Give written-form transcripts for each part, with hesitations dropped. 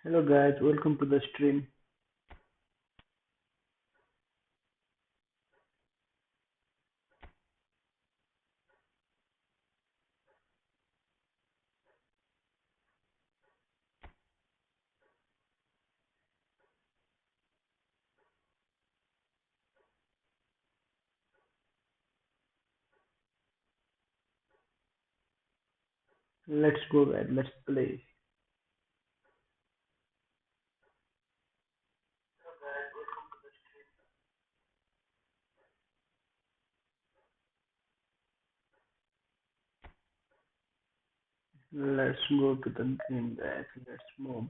Hello guys, welcome to the stream. Let's go guys, let's play. Let's go to the game guys, let's move.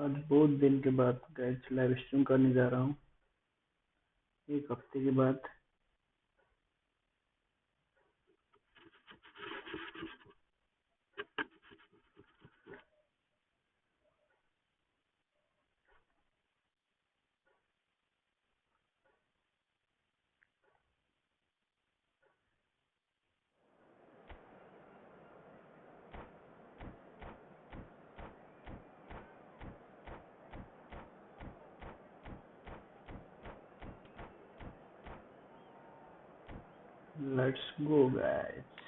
आज बहुत दिन के बाद guys live stream करने जा रहा हूँ, एक हफ्ते के बाद। लेट्स गो गाइस,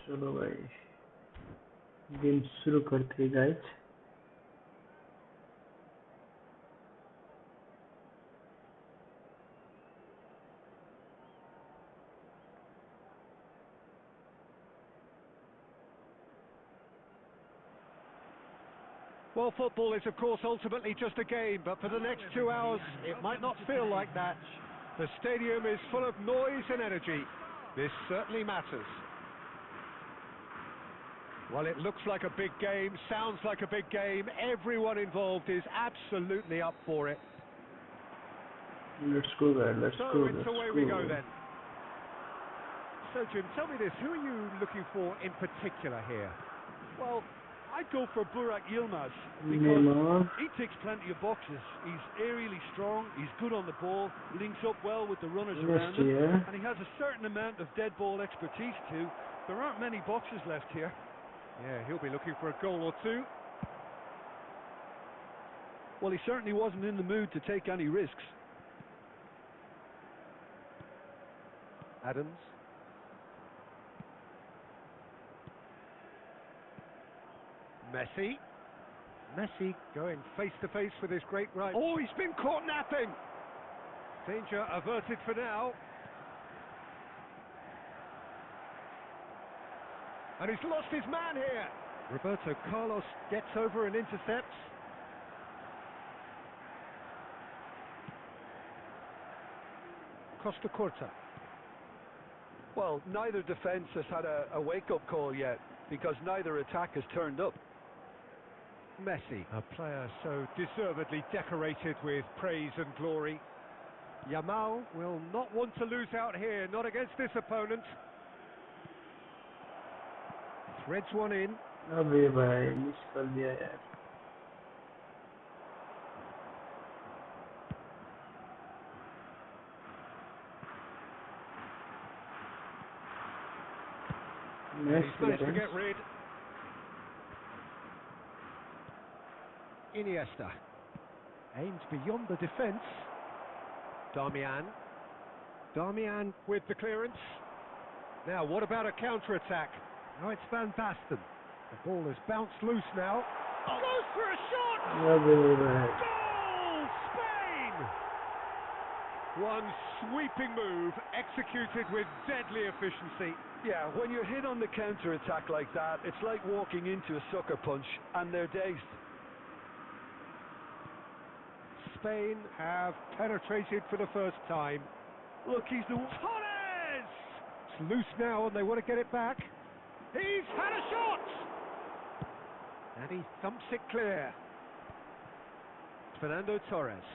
चलो भाई गेम शुरू करते हैं guys. Well, football is, of course, ultimately just a game, but for the next 2 hours, it might not feel like that. The stadium is full of noise and energy. This certainly matters. Well, it looks like a big game, sounds like a big game. Everyone involved is absolutely up for it. Let's go guys, let's So, go, it's away we go then. So, Jim, tell me this, who are you looking for in particular here? Well, I'd go for Burak Yilmaz because Neymar, he ticks plenty of boxes. He's aerially strong, he's good on the ball, links up well with the runners around him, yeah. and he has a certain amount of dead ball expertise too. There aren't many boxes left here. Yeah, he'll be looking for a goal or two. Well, he certainly wasn't in the mood to take any risks. Adams. Messi. Messi going face to face with his great right. Oh, he's been caught napping. Danger averted for now. And he's lost his man here. Roberto Carlos gets over and intercepts. Costa Curta. Well, neither defence has had a wake-up call yet because neither attack has turned up. Messi, a player so deservedly decorated with praise and glory. Yamal will not want to lose out here, not against this opponent. Threads one in. अबे भाई miss कर दिया यार। He's managed to get rid. Iniesta aims beyond the defence. Darmian with the clearance. Now what about a counter-attack? Oh, it's Van Basten. The ball has bounced loose now. Oh, goes for a shot! Goal! Spain! One sweeping move executed with deadly efficiency. Yeah, when you're hit on the counter-attack like that, it's like walking into a sucker punch and they're dazed. Spain have penetrated for the first time. Look, he's the... Torres! It's loose now and they want to get it back. He's had a shot! And he thumps it clear. Fernando Torres.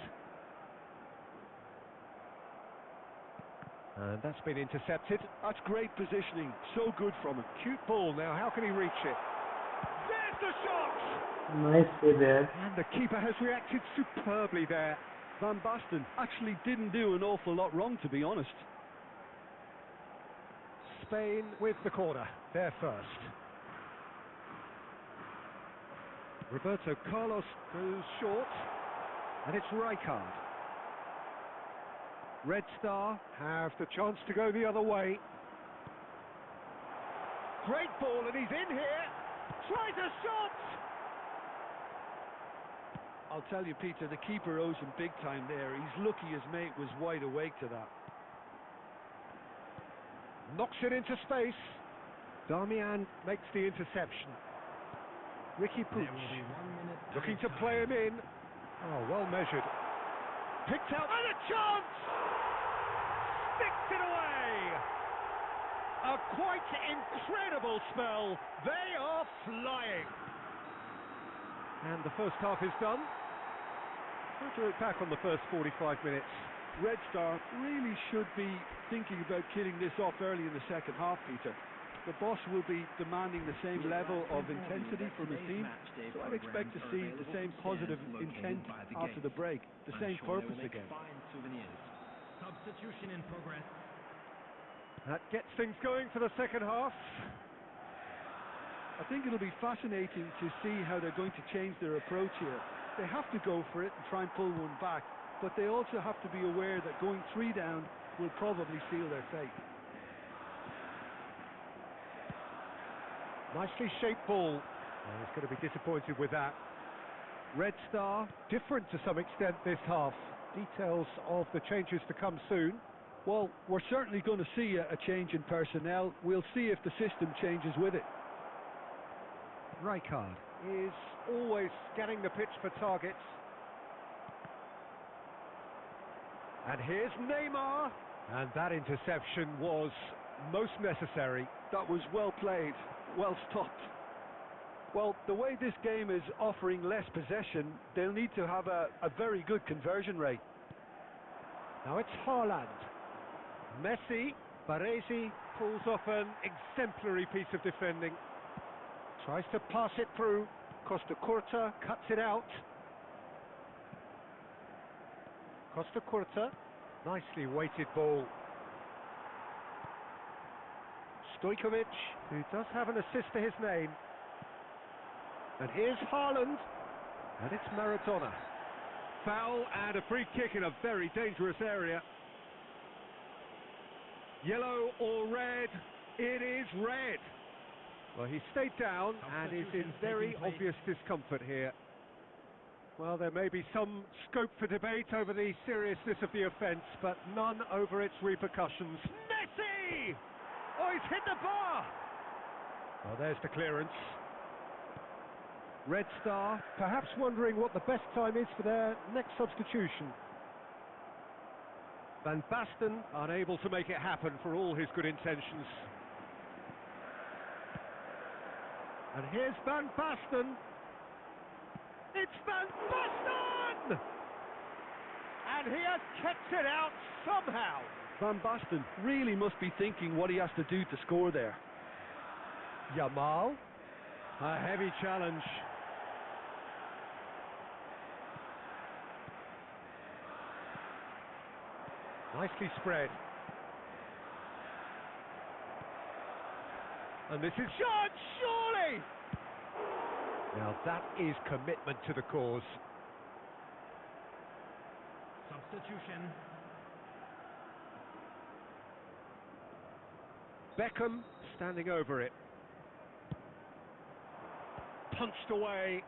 And that's been intercepted. That's great positioning. So good from him. Cute ball now. How can he reach it? the shot! Nice save there. And the keeper has reacted superbly there. Van Basten actually didn't do an awful lot wrong, to be honest. Spain with the corner, they're first. Roberto Carlos goes short, and it's Rijkaard. Red Star have the chance to go the other way. Great ball, and he's in here. Tries a shot! I'll tell you, Peter, the keeper owes him big time there. He's lucky his mate was wide awake to that. Knocks it into space. Darmian makes the interception. Ricky Puig looking to play him in. Oh, well measured. Picked out, and a chance! Sticks it away! A quite incredible spell. They are flying. And the first half is done. We'll do it back on the first 45 minutes. Red Star really should be thinking about killing this off early in the second half, Peter. The boss will be demanding the same level of intensity from his team, so I'd expect to see the same positive intent after the break, the same purpose again. Substitution in progress. That gets things going for the second half. I think it'll be fascinating to see how they're going to change their approach here. They have to go for it and try and pull one back, but they also have to be aware that going 3 down will probably seal their fate. Nicely shaped ball. He's going to be disappointed with that. Red Star, different to some extent this half. Details of the changes to come soon. Well, we're certainly going to see a change in personnel. We'll see if the system changes with it. Rijkaard is always scanning the pitch for targets. And here's Neymar. And that interception was most necessary. That was well played, well stopped. Well, the way this game is offering less possession, they'll need to have a very good conversion rate. Now it's Haaland. Messi, Baresi pulls off an exemplary piece of defending. Tries to pass it through. Costa Curta cuts it out. Costa Curta, nicely weighted ball. Stojkovic, who does have an assist to his name. And here's Haaland, and it's Maradona. Foul and a free kick in a very dangerous area. Yellow or red? It is red. Well, he stayed down and is in very obvious discomfort here. Well, there may be some scope for debate over the seriousness of the offence, but none over its repercussions. Messi! Oh, he's hit the bar! Well, there's the clearance. Red Star, perhaps wondering what the best time is for their next substitution. Van Basten unable to make it happen for all his good intentions. And here's Van Basten. It's Van Basten! And he has kept it out somehow. Van Basten really must be thinking what he has to do to score there. Yamal. A heavy challenge. Nicely spread. And this is shot, surely! Now that is commitment to the cause. Substitution. Beckham standing over it. Punched away.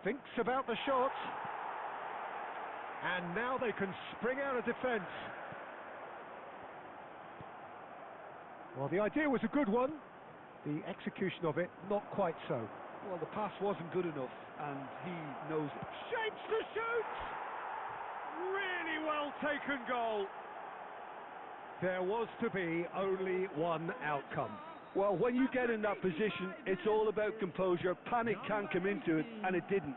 Thinks about the shot. And now they can spring out of defence. Well, the idea was a good one. The execution of it, not quite so. Well, the pass wasn't good enough, and he knows it. Shapes to shoot! Really well taken goal. There was to be only one outcome. Well, when you get in that position, it's all about composure. Panic can't come into it, and it didn't.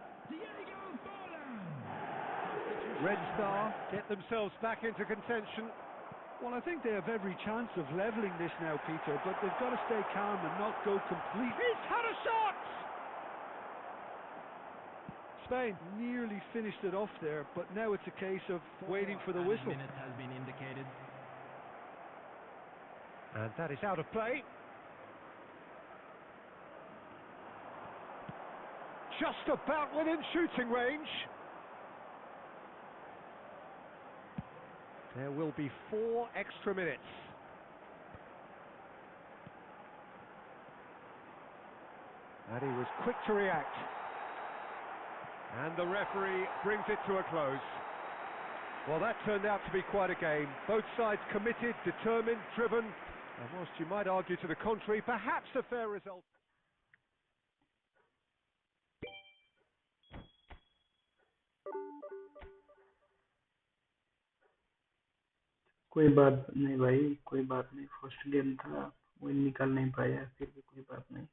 Red Star get themselves back into contention. Well, I think they have every chance of levelling this now, Peter, but they've got to stay calm and not go complete. He's had a shot! Spain nearly finished it off there, but now it's a case of waiting for the whistle. Minute has been indicated. And that is out of play. Just about within shooting range. There will be 4 extra minutes. And he was quick to react. And the referee brings it to a close. Well, that turned out to be quite a game. Both sides committed, determined, driven. And whilst you might argue to the contrary, perhaps a fair result. कोई बात नहीं भाई, कोई बात नहीं। First game था, win निकाल नहीं पाया, फिर भी कोई बात नहीं।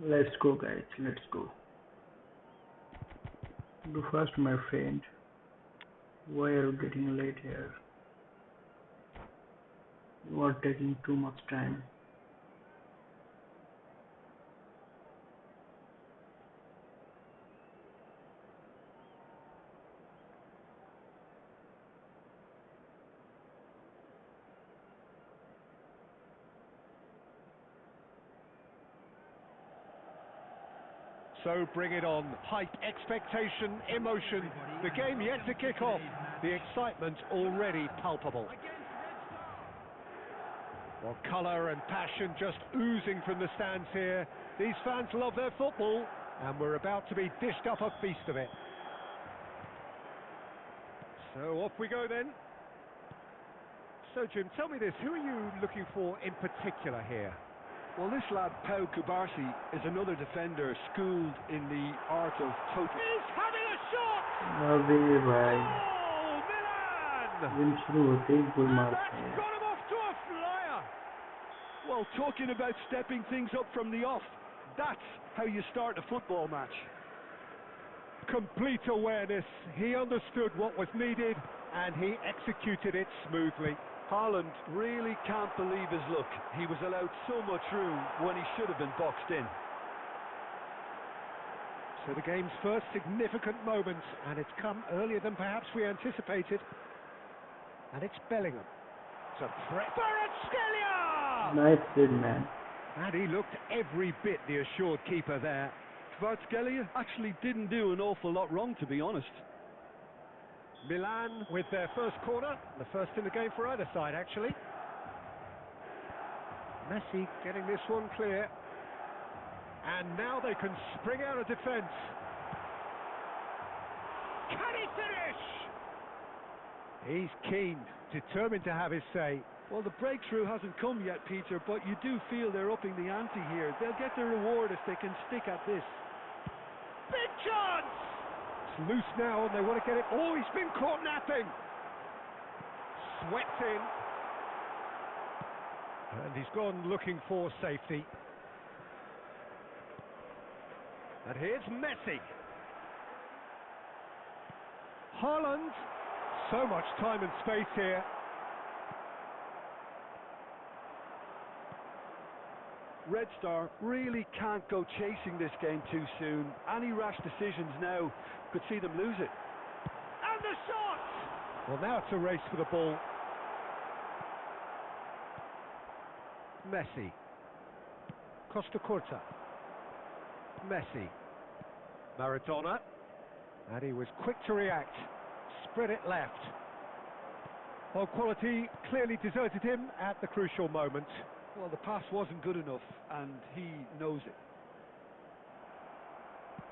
Let's go, guys. Let's go. Go fast, my friend. Why are you getting late here? You are taking too much time. So bring it on. Hype, expectation, emotion. The game yet to kick off. The excitement already palpable. Well, colour and passion just oozing from the stands here. These fans love their football, and we're about to be dished up a feast of it. So off we go then. So Jim, tell me this, who are you looking for in particular here? Well, this lad, Pau Kubarsi, is another defender schooled in the art of total... He's having a shot! अबे भाई, Oh, Milan! Game शुरू होते ही गोल मारते That's हैं। got him off to a flyer! Well, talking about stepping things up from the off, that's how you start a football match. Complete awareness. He understood what was needed, and he executed it smoothly. Haaland really can't believe his luck. He was allowed so much room when he should have been boxed in. So the game's first significant moment, and it's come earlier than perhaps we anticipated. And it's Bellingham. It's a threat. Kvaratskhelia! Nice save, man. And he looked every bit the assured keeper there. Kvaratskhelia actually didn't do an awful lot wrong, to be honest. Milan with their first corner, the first in the game for either side actually. Messi getting this one clear. And now they can spring out of defence. Can he finish? He's keen, determined to have his say. Well, the breakthrough hasn't come yet, Peter, but you do feel they're upping the ante here. They'll get their reward if they can stick at this. Big chance! loose now and they want to get it. Oh, he's been caught napping. Swept in. And he's gone looking for safety. And here's Messi. Haaland. So much time and space here. Red Star really can't go chasing this game too soon. Any rash decisions now could see them lose it. And the shot! Well, now it's a race for the ball. Messi. Costa Curta. Messi. Maradona. And he was quick to react. Spread it left. Well, quality clearly deserted him at the crucial moment. Well, the pass wasn't good enough, and he knows it.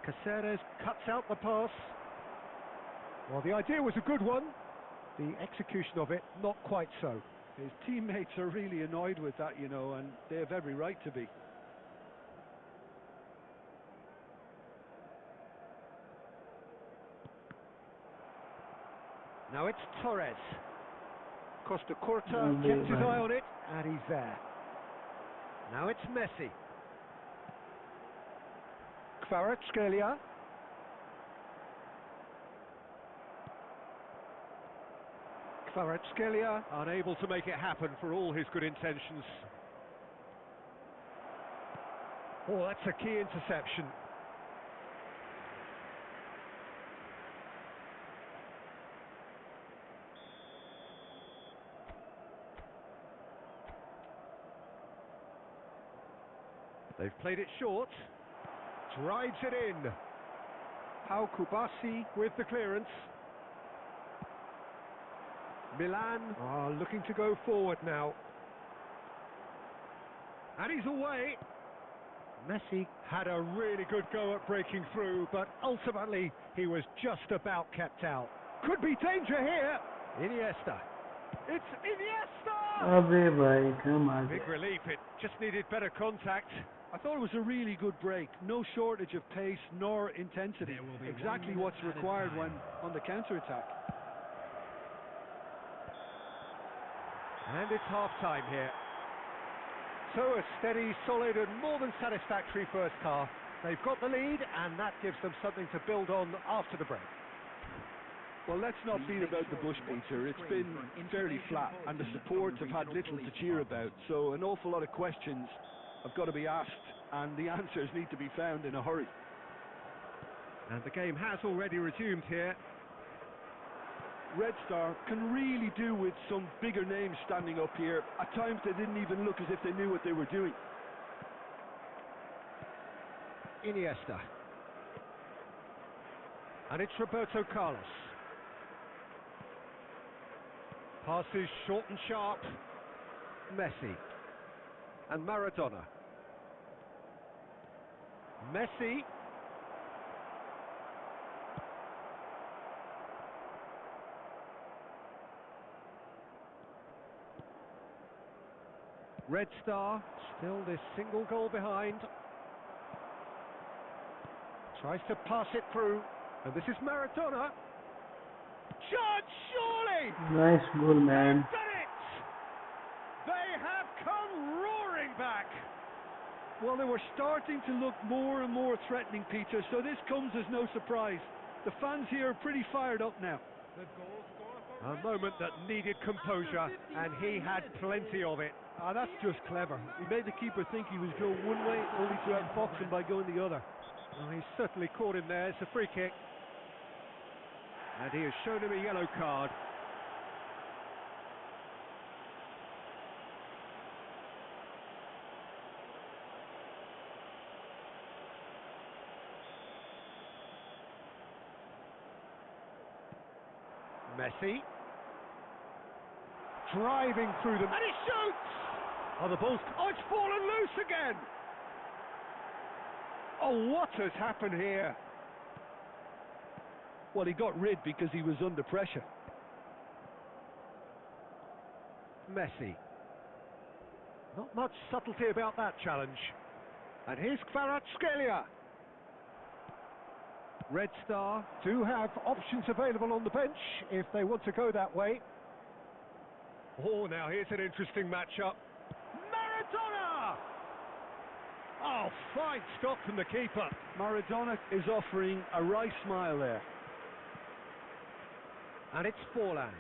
Caceres cuts out the pass. Well, the idea was a good one. The execution of it, not quite so. His teammates are really annoyed with that, you know, and they have every right to be. Now it's Torres. Costa Curta kept his eye on it, and he's there. Now it's Messi. Kvaratskhelia. Kvaratskhelia unable to make it happen for all his good intentions. Oh, that's a key interception. They've played it short. Drives it in. Pau Kubasi with the clearance. Milan are looking to go forward now. And he's away. Messi had a really good go at breaking through, but ultimately he was just about kept out. Could be danger here. Iniesta. It's Iniesta! Abhi bhai, come on. Big relief, it just needed better contact. I thought it was a really good break. No shortage of pace nor intensity. Exactly what's required when on the counter-attack. And it's half-time here. So a steady, solid and more than satisfactory first half. They've got the lead and that gives them something to build on after the break. Well, let's not beat about the bush, Peter. It's been fairly flat and the supports have had little to cheer about. So an awful lot of questions have got to be asked and the answers need to be found in a hurry. And the game has already resumed here. Red Star can really do with some bigger names standing up here. At times they didn't even look as if they knew what they were doing. Iniesta. And it's Roberto Carlos. Passes short and sharp. Messi. And Maradona. Messi. Red Star, still this single goal behind. Tries to pass it through. And this is Maradona. Chance, surely! Nice goal, man. They've done it! They have come roaring back. Well, they were starting to look more and more threatening, Peter, so this comes as no surprise. The fans here are pretty fired up now. A moment that needed composure, and he had plenty of it. That's just clever. He made the keeper think he was going one way, only to outfox him by going the other. Well, he's certainly caught him there. It's a free kick. And he has shown him a yellow card. Messi. Driving through them. And he shoots! Oh, the ball's... Oh, it's fallen loose again! Oh, what has happened here? Well, he got rid because he was under pressure. Messi. Not much subtlety about that challenge. And here's Kvaratskhelia. Red Star do have options available on the bench if they want to go that way. Oh, now here's an interesting matchup. Maradona! Oh, fine stop from the keeper. Maradona is offering a wry smile there. And it's Forlan.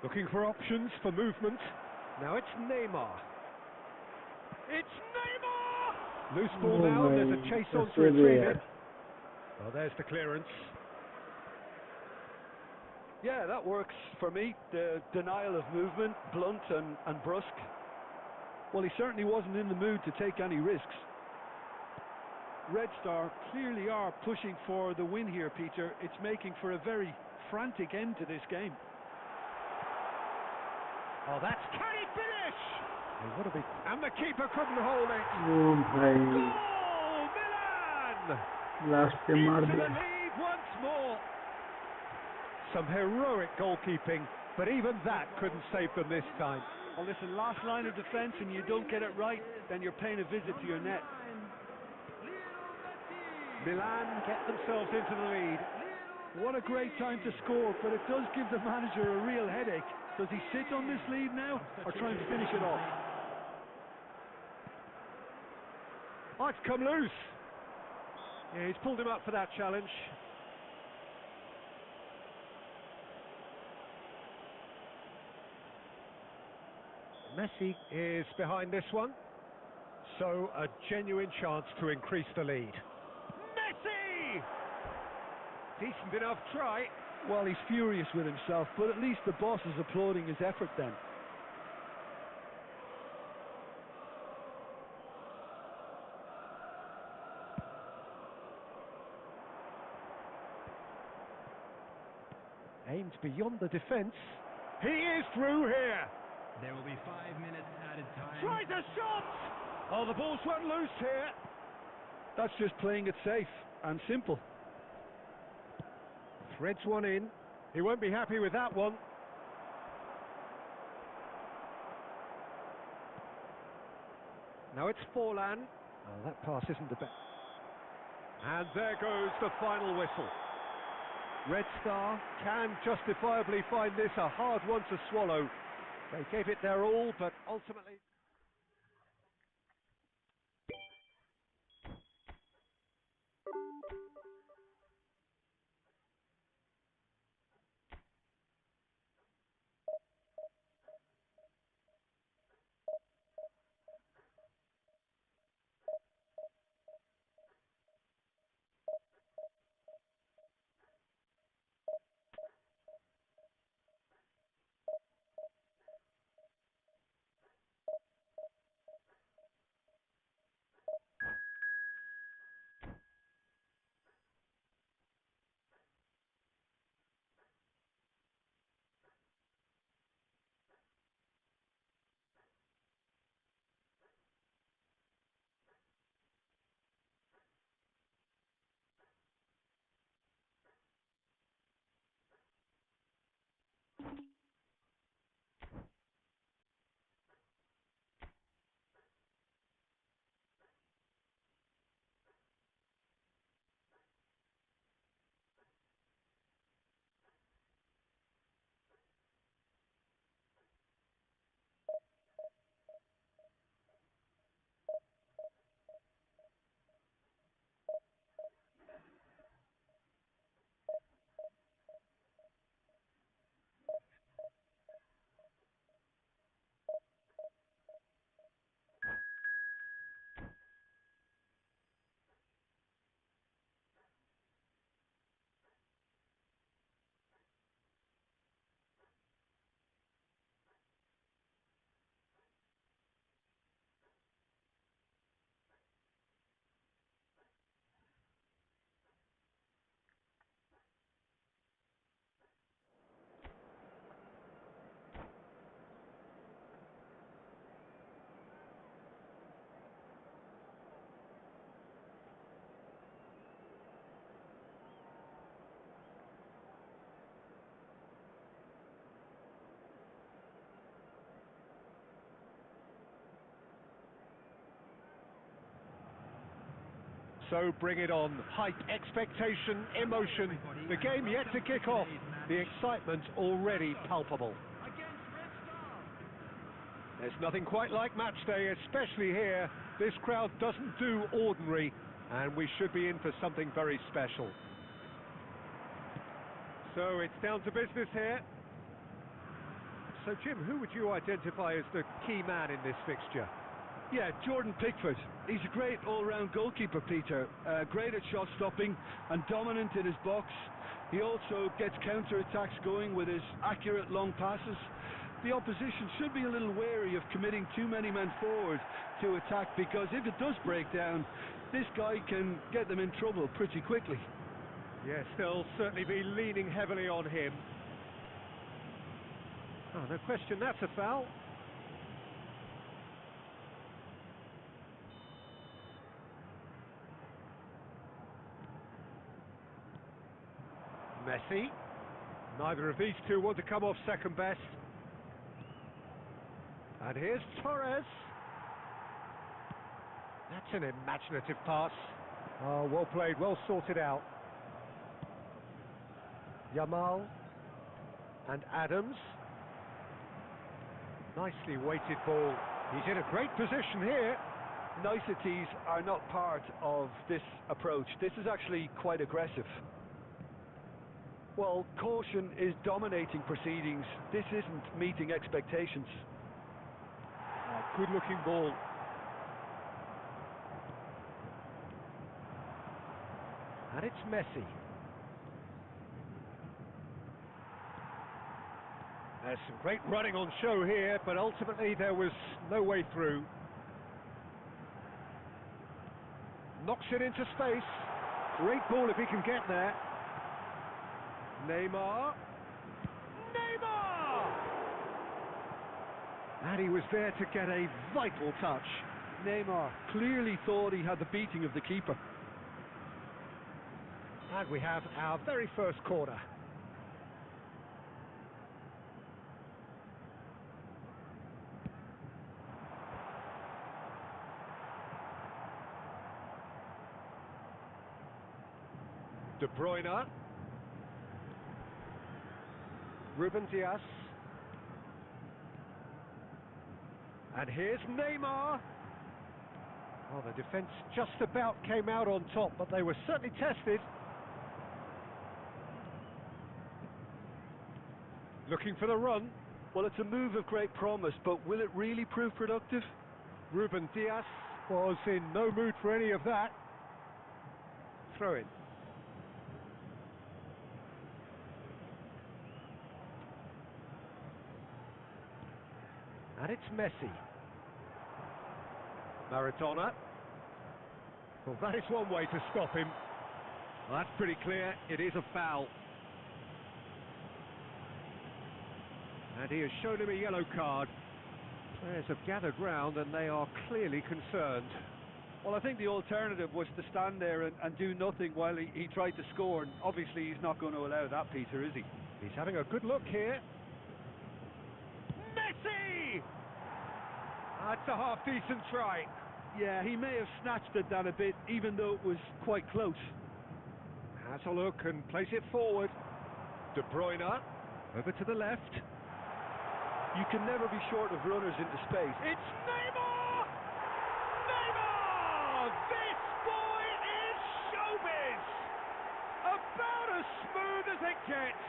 Looking for options for movement. Now it's Neymar. It's Neymar! Loose ball Oh now, there's a भाई chase on to कैसे भी retrieve यार. it. Well, there's the clearance. Yeah, that works for me. The denial of movement, blunt and brusque. Well, he certainly wasn't in the mood to take any risks. Red Star clearly are pushing for the win here, Peter. It's making for a very frantic end to this game. Oh, that's... Can he finish? Oh, what a big... And the keeper couldn't hold it. Oh भाई Goal! Milan! Last पे मार Into the दिया. lead once more. Some heroic goalkeeping, but even that couldn't save them this time. Well, listen, last line of defence and you don't get it right, then you're paying a visit to your net. Milan get themselves into the lead. What a great time to score, but it does give the manager a real headache. Does he sit on this lead now, or try and finish it off? Oh, it's come loose. Yeah, he's pulled him up for that challenge. Messi is behind this one, so a genuine chance to increase the lead. Messi! Decent enough try. Well, he's furious with himself, but at least the boss is applauding his effort then. Aimed beyond the defence. He is through here. There will be 5 minutes added time. Tries a shot! Oh, the ball's run loose here. That's just playing it safe and simple. Threads one in. He won't be happy with that one. Now it's Forlan. Oh, that pass isn't the best. And there goes the final whistle. Red Star can justifiably find this a hard one to swallow. They gave it their all, but ultimately... So bring it on. Hype, expectation, emotion. The game yet to kick off. The excitement already palpable. There's nothing quite like match day, especially here. This crowd doesn't do ordinary, and we should be in for something very special. So it's down to business here. So Jim, who would you identify as the key man in this fixture? Yeah, Jordan Pickford. He's a great all-round goalkeeper, Peter. Great at shot stopping and dominant in his box. He also gets counter-attacks going with his accurate long passes. The opposition should be a little wary of committing too many men forward to attack, because if it does break down, this guy can get them in trouble pretty quickly. Yes, they'll certainly be leaning heavily on him. Oh, no question, that's a foul. Messi. Neither of these two want to come off second best. And here's Torres. That's an imaginative pass. Oh, well played, well sorted out. Yamal and Adams. Nicely weighted ball. He's in a great position here. Niceties are not part of this approach. This is actually quite aggressive. Well, caution is dominating proceedings. This isn't meeting expectations. Oh, good looking ball. And it's Messi. There's some great running on show here, but ultimately there was no way through. Knocks it into space. Great ball if he can get there. Neymar. Neymar! And he was there to get a vital touch. Neymar clearly thought he had the beating of the keeper. And we have our very first corner. De Bruyne. Ruben Dias. And here's Neymar. Well, the defence just about came out on top, but they were certainly tested. Looking for the run. Well, it's a move of great promise, but will it really prove productive? Ruben Dias was in no mood for any of that. Throw in. And it's Messi. Maradona. Well, that is one way to stop him. Well, that's pretty clear. It is a foul. And he has shown him a yellow card. Players have gathered round and they are clearly concerned. Well, I think the alternative was to stand there and do nothing while he tried to score, and obviously he's not going to allow that, Peter, is he? He's having a good look here. Messi! That's a half-decent try. Yeah, he may have snatched at that a bit, even though it was quite close. Has a look and plays it forward. De Bruyne, over to the left. You can never be short of runners into space. It's Neymar! Neymar! This boy is showbiz! About as smooth as it gets.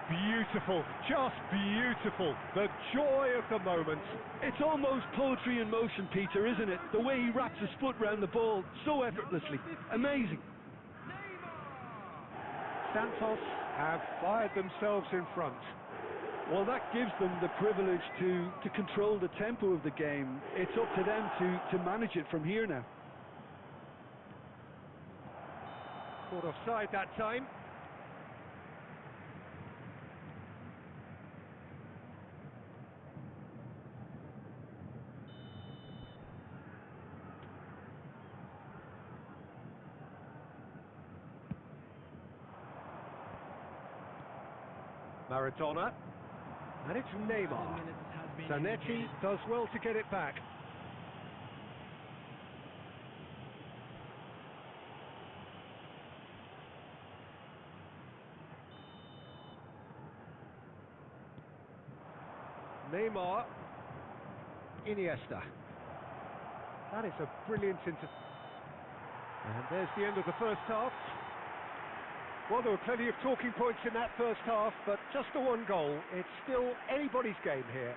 Beautiful, just beautiful. The joy of the moment. It's almost poetry in motion, Peter, isn't it? The way he wraps his foot round the ball so effortlessly. Amazing. Santos have fired themselves in front. Well, that gives them the privilege to control the tempo of the game. It's up to them to manage it from here now. Caught offside that time. Maradona. And it's Neymar. Zanetti does well to get it back. Neymar. Iniesta. That is a brilliant And there's the end of the first half. Well, there were plenty of talking points in that first half, but just the one goal. It's still anybody's game here.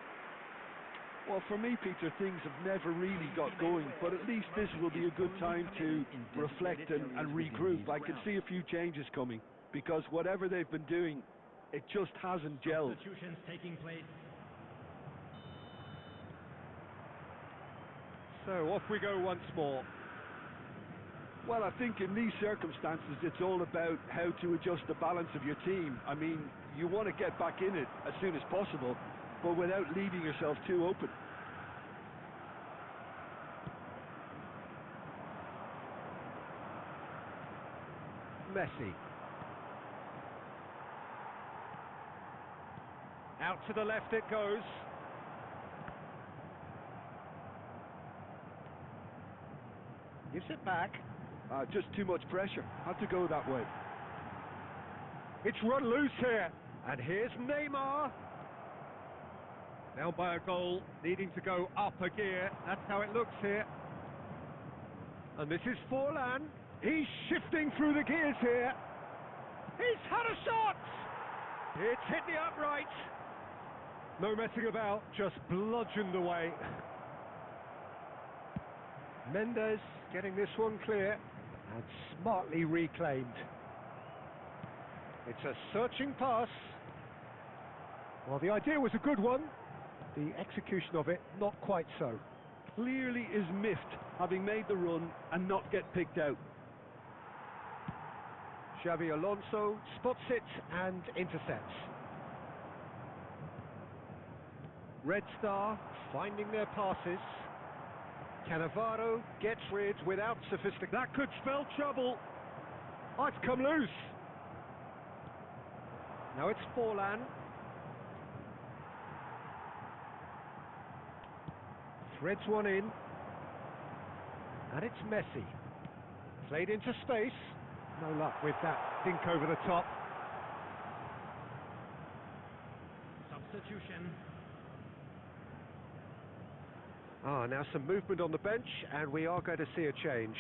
Well, for me, Peter, things have never really got going, but at least this will be a good time to reflect and regroup. I can see a few changes coming, because whatever they've been doing, it just hasn't gelled. Substitutions taking place. So off we go once more. Well, I think in these circumstances, it's all about how to adjust the balance of your team. I mean, you want to get back in it as soon as possible, but without leaving yourself too open. Messi. Out to the left it goes. Gives it back. Just too much pressure. Had to go that way. It's run loose here. And here's Neymar. Down by a goal, needing to go up a gear. That's how it looks here. And this is Forlan. He's shifting through the gears here. He's had a shot! It's hit the upright. No messing about, just bludgeoned away. Mendes getting this one clear and smartly reclaimed. It's a searching pass. Well, the idea was a good one. The execution of it, not quite so. Clearly is miffed, having made the run and not get picked out. Xavi Alonso spots it and intercepts. Red Star finding their passes. Cannavaro gets rid without sophistication. That could spell trouble. Oh, it's come loose. Now it's Forlan. Threads one in. And it's Messi. Played into space. No luck with that dink over the top. Substitution. Now some movement on the bench, and we are going to see a change.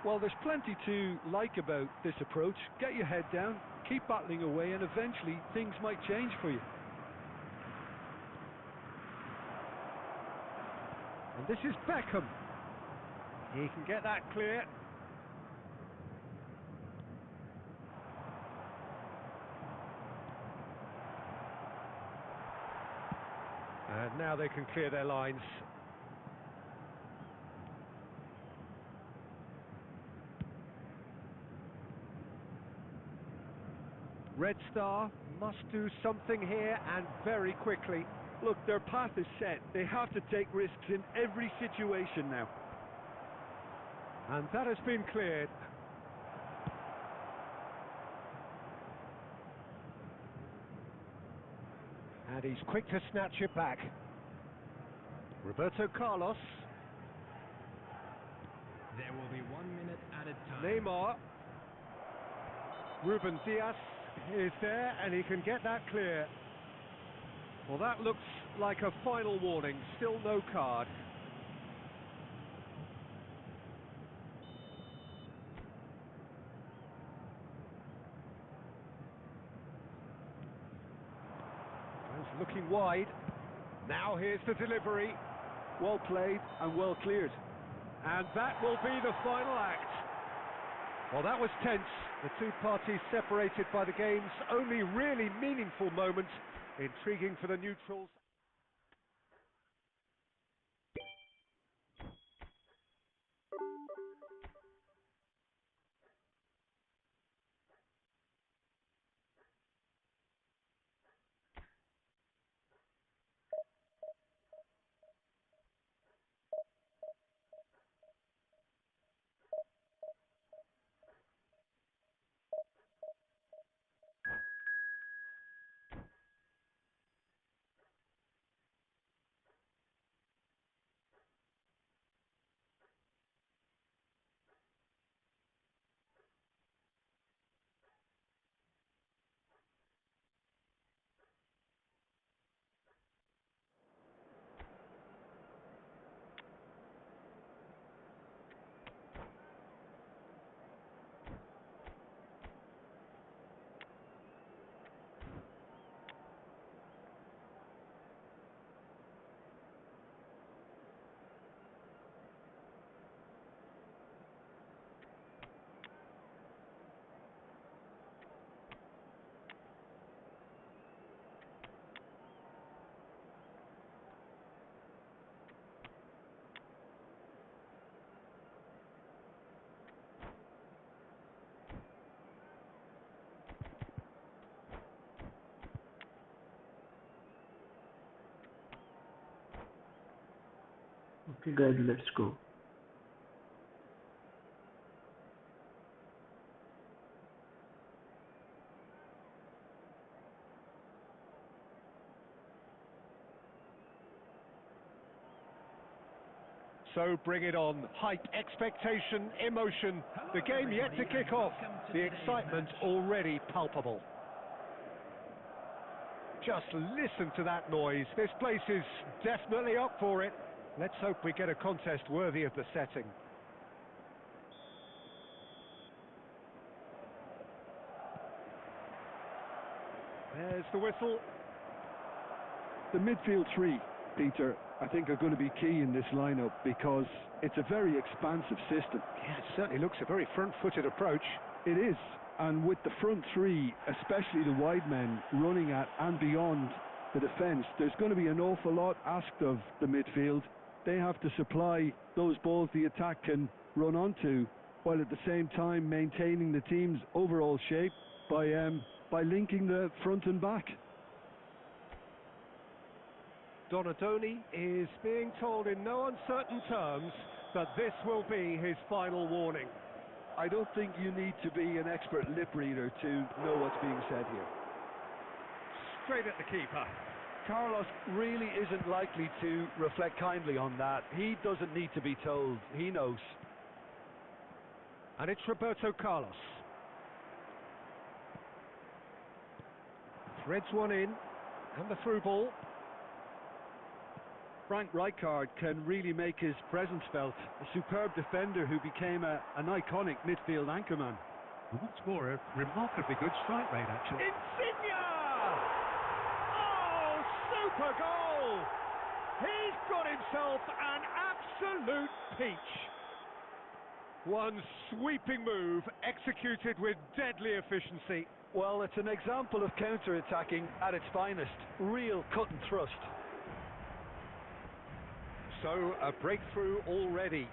Well, there's plenty to like about this approach. Get your head down, keep battling away, and eventually things might change for you. And this is Beckham. He can get that clear. And now they can clear their lines. Red Star must do something here, and very quickly. Look, their path is set. They have to take risks in every situation now. And that has been cleared. And he's quick to snatch it back. Roberto Carlos. There will be 1 minute added time. Neymar. Ruben Diaz is there, and he can get that clear. Well, that looks like a final warning. Still no card. Goes looking wide. Now here's the delivery. Well played and well cleared. And that will be the final act. Well, that was tense. The two parties separated by the game's only really meaningful moment. Intriguing for the neutrals. Okay, guys, let's go. So bring it on. Hype, expectation, emotion. The game yet to kick off. The excitement already palpable. Just listen to that noise. This place is definitely up for it. Let's hope we get a contest worthy of the setting. There's the whistle. The midfield three, Peter, I think are going to be key in this lineup because it's a very expansive system. Yeah, it certainly looks a very front-footed approach. It is, and with the front three, especially the wide men, running at and beyond the defence, there's going to be an awful lot asked of the midfield. They have to supply those balls the attack can run onto, while at the same time maintaining the team's overall shape by linking the front and back. Donadoni is being told in no uncertain terms that this will be his final warning. I don't think you need to be an expert lip reader to know what's being said here. Straight at the keeper. Carlos really isn't likely to reflect kindly on that. He doesn't need to be told. He knows. And it's Roberto Carlos. Threads one in, and the through ball. Frank Rijkaard can really make his presence felt. A superb defender who became an iconic midfield anchorman. What's more, a remarkably good strike rate, actually. Insigne! Oh, super goal! He's got himself an absolute peach. One sweeping move executed with deadly efficiency. Well, it's an example of counter-attacking at its finest. Real cut and thrust. So, a breakthrough already.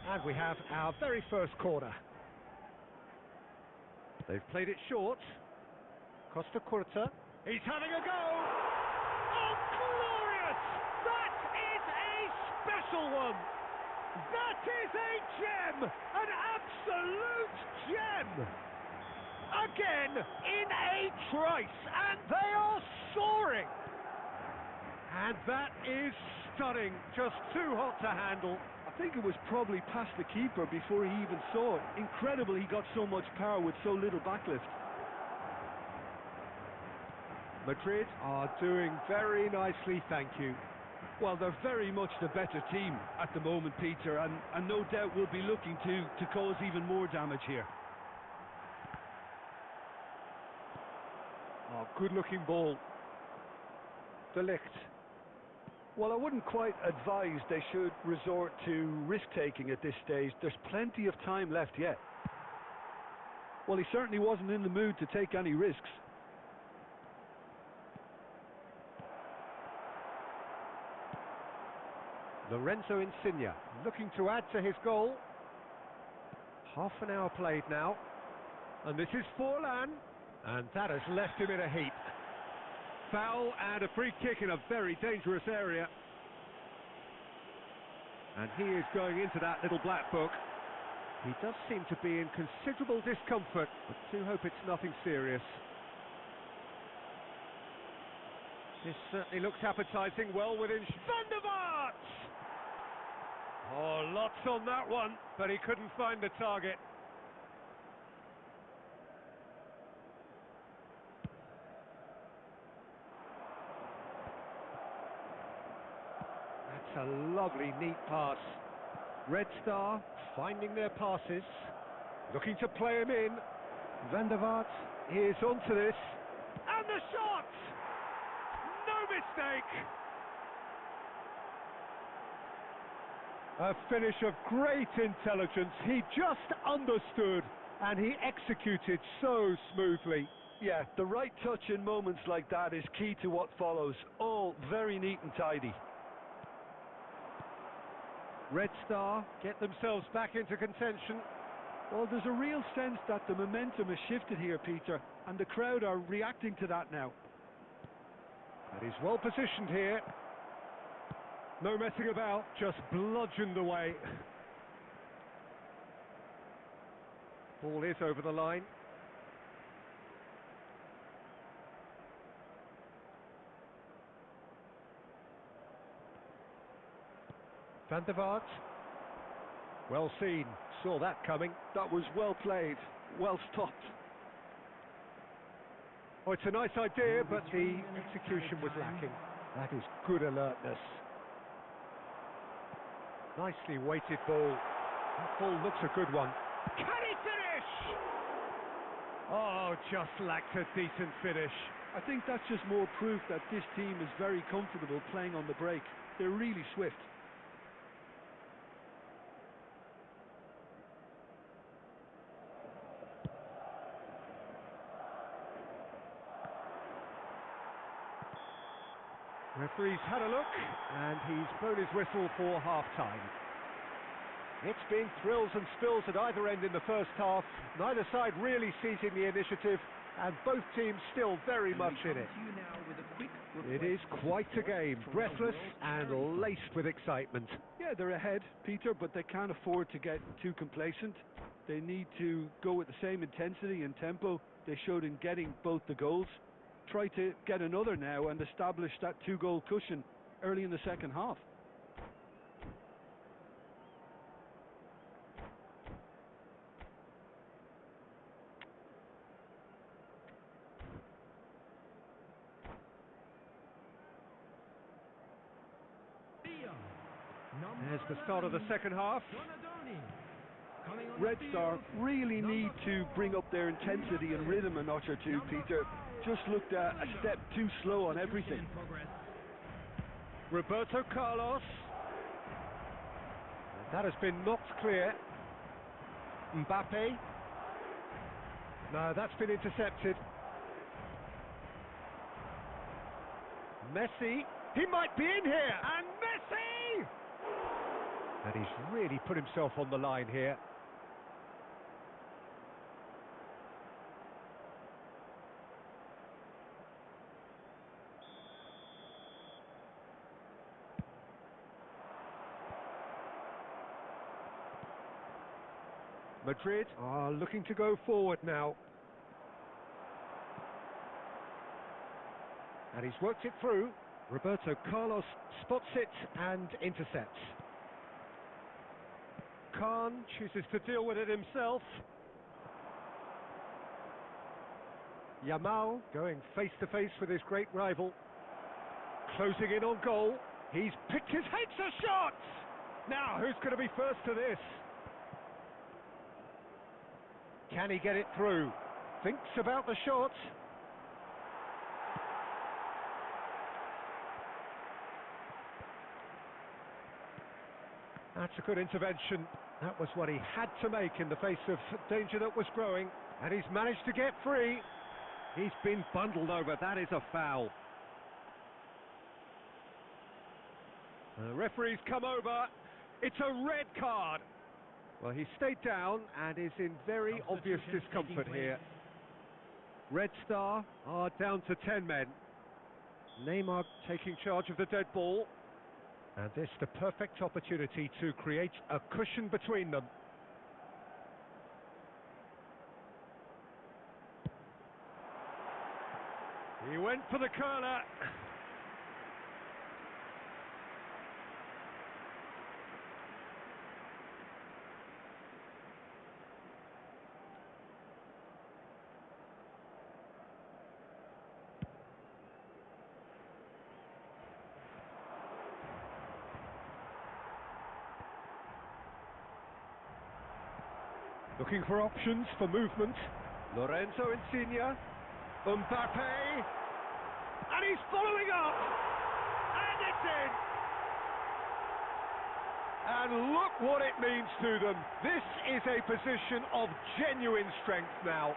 And we have our very first corner. They've played it short. Costa Curta. He's having a go! Oh, glorious! That is a special one! That is a gem! An absolute gem! Again, in a trice, and they are soaring! And that is stunning, just too hot to handle. I think it was probably past the keeper before he even saw it. Incredible he got so much power with so little backlift. Madrid are doing very nicely, thank you. Well, they're very much the better team at the moment, Peter, and no doubt will be looking to cause even more damage here. Oh, good-looking ball. De Ligt. Well, I wouldn't quite advise they should resort to risk-taking at this stage. There's plenty of time left yet. Well, he certainly wasn't in the mood to take any risks. Lorenzo Insigne looking to add to his goal. Half an hour played now. And this is Forlan. And that has left him in a heap. Foul and a free kick in a very dangerous area. And he is going into that little black book. He does seem to be in considerable discomfort, but do hope it's nothing serious. This certainly looks appetising, well within Van der Vaart! Oh, lots on that one, but he couldn't find the target. That's a lovely, neat pass. Red Star finding their passes, looking to play him in. Van der Vaart is onto this, and the shot! No mistake! A finish of great intelligence. He just understood, and he executed so smoothly. Yeah, the right touch in moments like that is key to what follows. All very neat and tidy. Red Star get themselves back into contention. Well, there's a real sense that the momentum has shifted here, Peter, and the crowd are reacting to that now. And he's well positioned here. No messing about, just bludgeoned away. Ball is over the line. Van der Vaart. Well seen, saw that coming. That was well played, well stopped. Oh, it's a nice idea, but the execution was lacking. That is good alertness. Nicely weighted ball. That ball looks a good one. Can he finish? Oh, just lacked a decent finish. I think that's just more proof that this team is very comfortable playing on the break. They're really swift. Referee's had a look, and he's blown his whistle for half-time. It's been thrills and spills at either end in the first half, neither side really seizing the initiative, and both teams still very much in it. It is quite a game, breathless and laced with excitement. Yeah, they're ahead, Peter, but they can't afford to get too complacent. They need to go with the same intensity and tempo they showed in getting both the goals. Try to get another now and establish that two-goal cushion early in the second half. There's the start of the second half. Red Star really need to bring up their intensity and rhythm a notch or two, Peter. Just looked a step too slow on everything. Roberto Carlos. That has been knocked clear. Mbappe. No, that's been intercepted. Messi. He might be in here. And Messi! And he's really put himself on the line here. Madrid are looking to go forward now. And he's worked it through. Roberto Carlos spots it and intercepts. Khan chooses to deal with it himself. Yamal going face to face with his great rival. Closing in on goal. He's picked his head to shot! Now, who's going to be first to this? Can he get it through? Thinks about the shot. That's a good intervention. That was what he had to make in the face of danger that was growing. And he's managed to get free. He's been bundled over. That is a foul. The referee's come over. It's a red card. Well, he stayed down and is in very obvious discomfort here. Red Star are down to 10 men. Neymar taking charge of the dead ball. And this the perfect opportunity to create a cushion between them. He went for the curler. Looking for options for movement. Lorenzo Insigne. Mbappe. And he's following up. And it's in. And look what it means to them. This is a position of genuine strength now.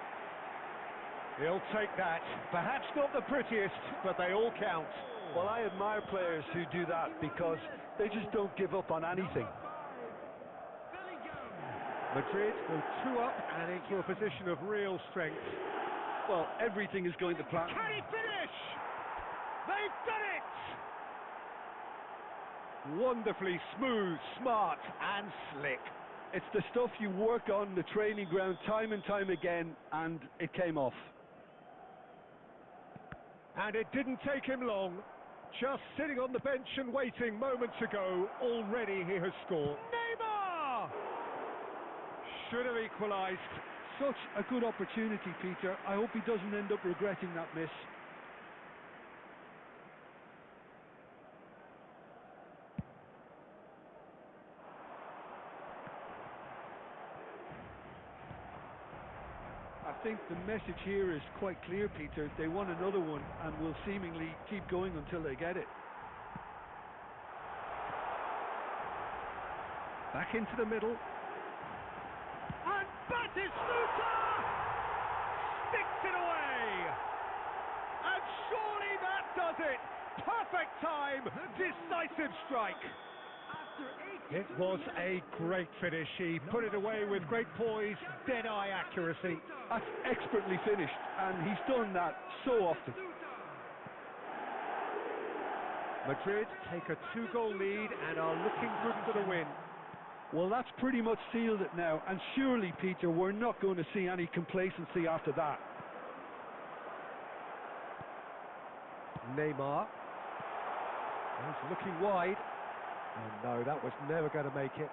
He'll take that. Perhaps not the prettiest, but they all count. Well, I admire players who do that because they just don't give up on anything. Madrid go 2 up and into a position of real strength. Well, everything is going to plan. Can he finish? They've done Wonderfully smooth, smart and slick. It's the stuff you work on the training ground time and time again, and it came off. And it didn't take him long. Just sitting on the bench and waiting moments ago, already he has scored. Neymar! Should have equalised. Such a good opportunity, Peter. I hope he doesn't end up regretting that miss. I think the message here is quite clear, Peter. They want another one and will seemingly keep going until they get it. Back into the middle. And Batistuta sticks it away. And surely that does it. Perfect time, decisive strike. It was a great finish. He put it away with great poise, dead-eye accuracy. That's expertly finished, and he's done that so often. Madrid take a 2-goal lead and are looking good for the win. Well, that's pretty much sealed it now, and surely, Peter, we're not going to see any complacency after that. Neymar. He's looking wide. Oh no, that was never going to make it.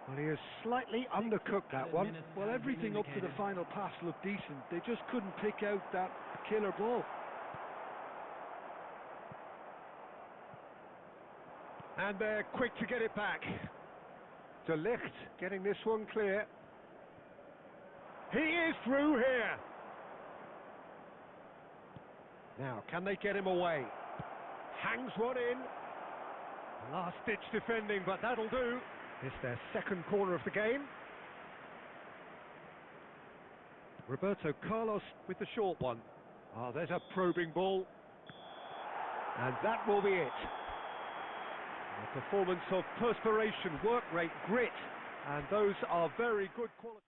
Well, he has slightly undercooked that one. Well, everything up to the final pass looked decent. They just couldn't pick out that killer ball. And they're quick to get it back. De Ligt getting this one clear. He is through here. Now, can they get him away? Hangs one in. Last-ditch defending, but that'll do. It's their second corner of the game. Roberto Carlos with the short one. Oh, there's a probing ball. And that will be it. A performance of perspiration, work rate, grit, and those are very good qualities.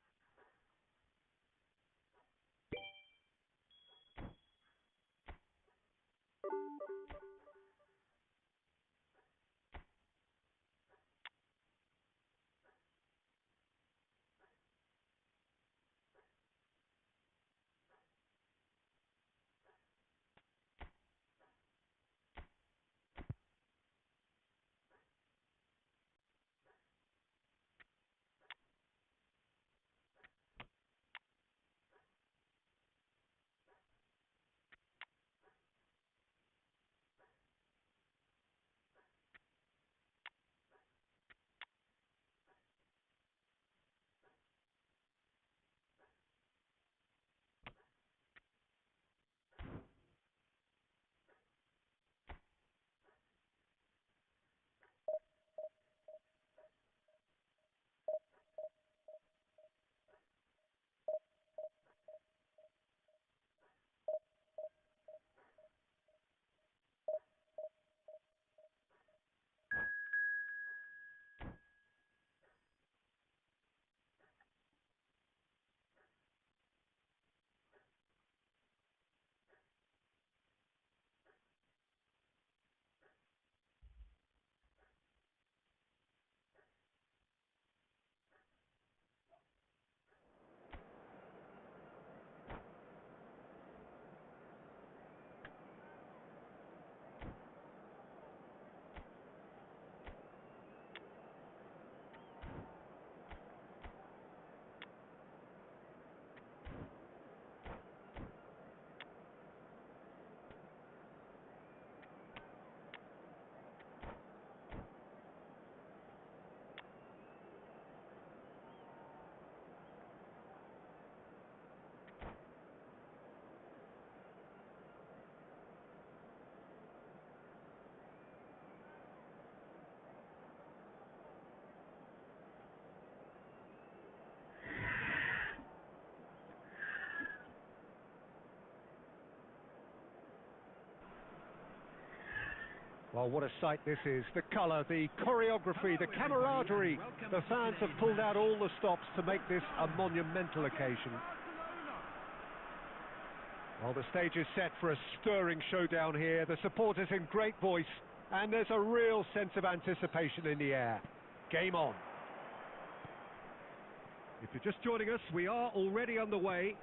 Well, what a sight this is. The colour, the choreography, the camaraderie. The fans have pulled out all the stops to make this a monumental occasion. Well, the stage is set for a stirring showdown here. The supporters in great voice. And there's a real sense of anticipation in the air. Game on. If you're just joining us, we are already underway.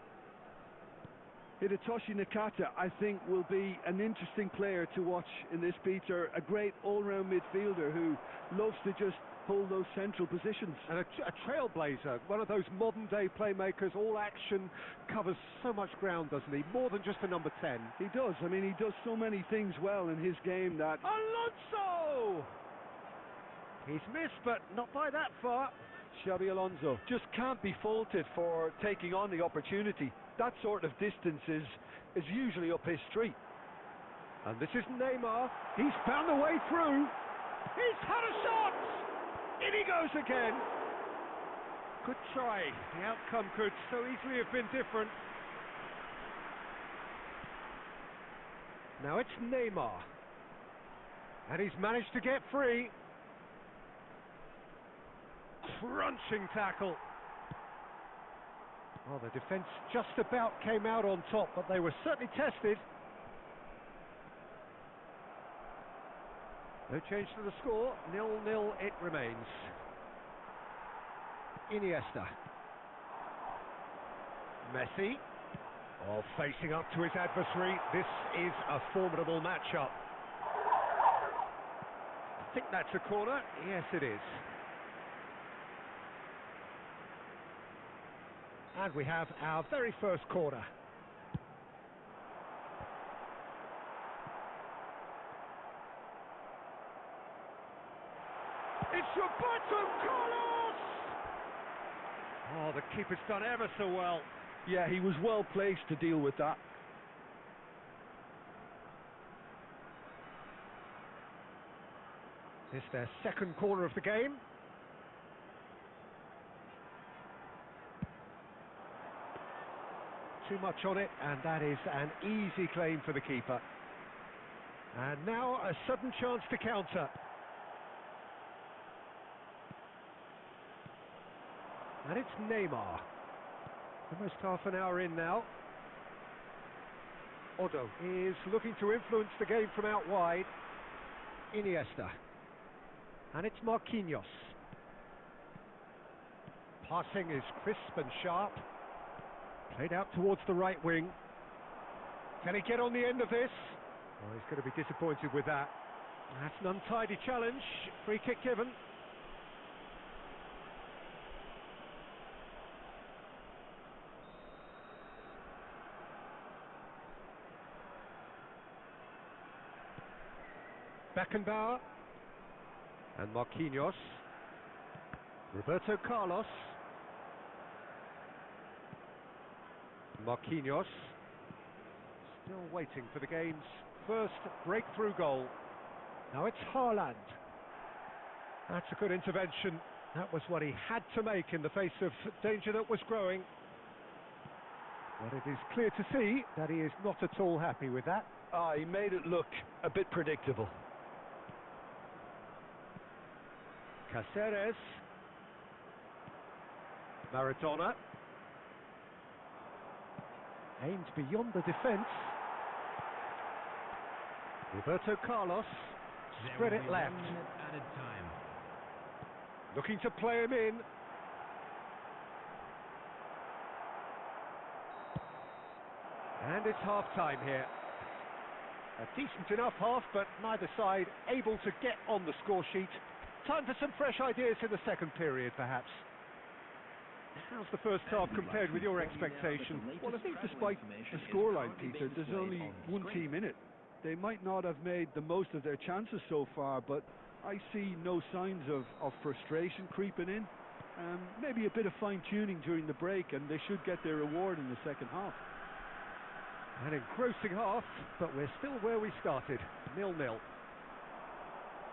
Hidetoshi Nakata, I think, will be an interesting player to watch in this, Peter. A great all-round midfielder who loves to just hold those central positions. And a trailblazer, one of those modern-day playmakers, all action, covers so much ground, doesn't he? More than just a number 10. He does. I mean, he does so many things well in his game that... Alonso! He's missed, but not by that far. Xabi Alonso just can't be faulted for taking on the opportunity. That sort of distance is usually up his street. And this is Neymar. He's found the way through. He's had a shot! In he goes again. Good try. The outcome could so easily have been different. Now it's Neymar. And he's managed to get free. Crunching tackle. Well, the defence just about came out on top, but they were certainly tested. No change to the score, 0-0 it remains. Iniesta. Messi. Oh, facing up to his adversary. This is a formidable matchup. I think that's a corner. Yes, it is. And we have our very first corner. It's Roberto Carlos! Oh, the keeper's done ever so well. Yeah, he was well placed to deal with that. It's their second corner of the game. Too much on it, and that is an easy claim for the keeper. And now a sudden chance to counter. And it's Neymar. Almost half an hour in now. Odo is looking to influence the game from out wide. Iniesta. And it's Marquinhos. Passing is crisp and sharp. Played out towards the right wing. Can he get on the end of this? Oh, he's going to be disappointed with that. That's an untidy challenge. Free kick given. Beckenbauer. And Marquinhos. Roberto Carlos. Marquinhos. Still waiting for the game's first breakthrough goal. Now it's Haaland. That's a good intervention. That was what he had to make in the face of danger that was growing. But it is clear to see that he is not at all happy with that. He made it look a bit predictable. Cáceres. Maradona. Aimed beyond the defence. Roberto Carlos. Spread it left. 1 minute added time. Looking to play him in. And it's half-time here. A decent enough half, but neither side able to get on the score sheet. Time for some fresh ideas in the second period, perhaps. How's the first half compared with your expectation? Well, I think despite the scoreline, Peter, there's only one team in it. They might not have made the most of their chances so far, but I see no signs of frustration creeping in. Maybe a bit of fine-tuning during the break, and they should get their reward in the second half. An engrossing half, but we're still where we started, 0-0.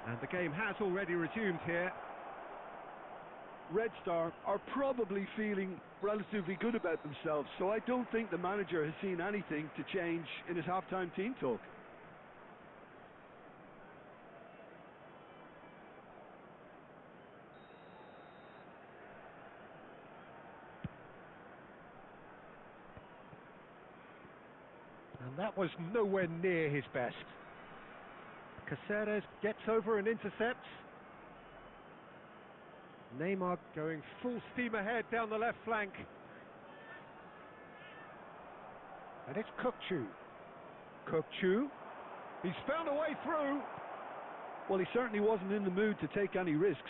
And the game has already resumed here. Red Star are probably feeling relatively good about themselves, so I don't think the manager has seen anything to change in his half-time team talk. And that was nowhere near his best. Caceres gets over and intercepts. Neymar going full steam ahead down the left flank. And it's Kukçu. Kukçu. He's found a way through. Well, he certainly wasn't in the mood to take any risks.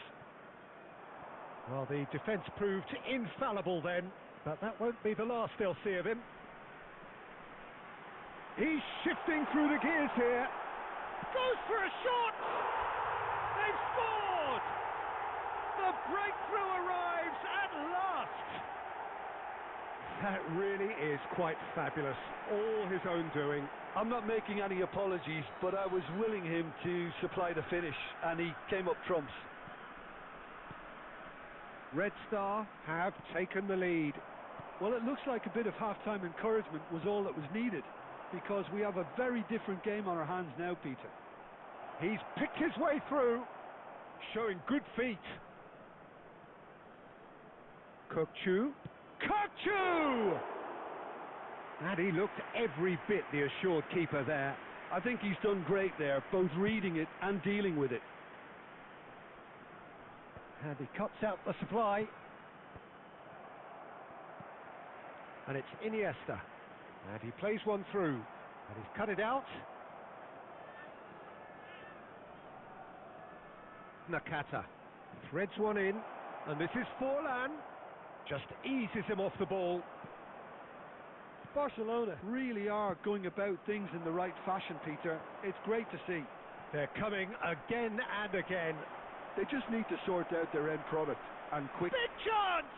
Well, the defence proved infallible then, but that won't be the last they'll see of him. He's shifting through the gears here. Goes for a shot! They've scored! The breakthrough arrives at last! That really is quite fabulous. All his own doing. I'm not making any apologies, but I was willing him to supply the finish, and he came up trumps. Red Star have taken the lead. Well, it looks like a bit of half-time encouragement was all that was needed, because we have a very different game on our hands now, Peter. He's picked his way through, showing good feet. Kukçu. Kukçu! And he looked every bit the assured keeper there. I think he's done great there, both reading it and dealing with it. And he cuts out the supply. And it's Iniesta. And he plays one through. And he's cut it out. Nakata threads one in. And this is Forlan. Just eases him off the ball. Barcelona really are going about things in the right fashion, Peter. It's great to see. They're coming again and again. They just need to sort out their end product, and quick. Big chance!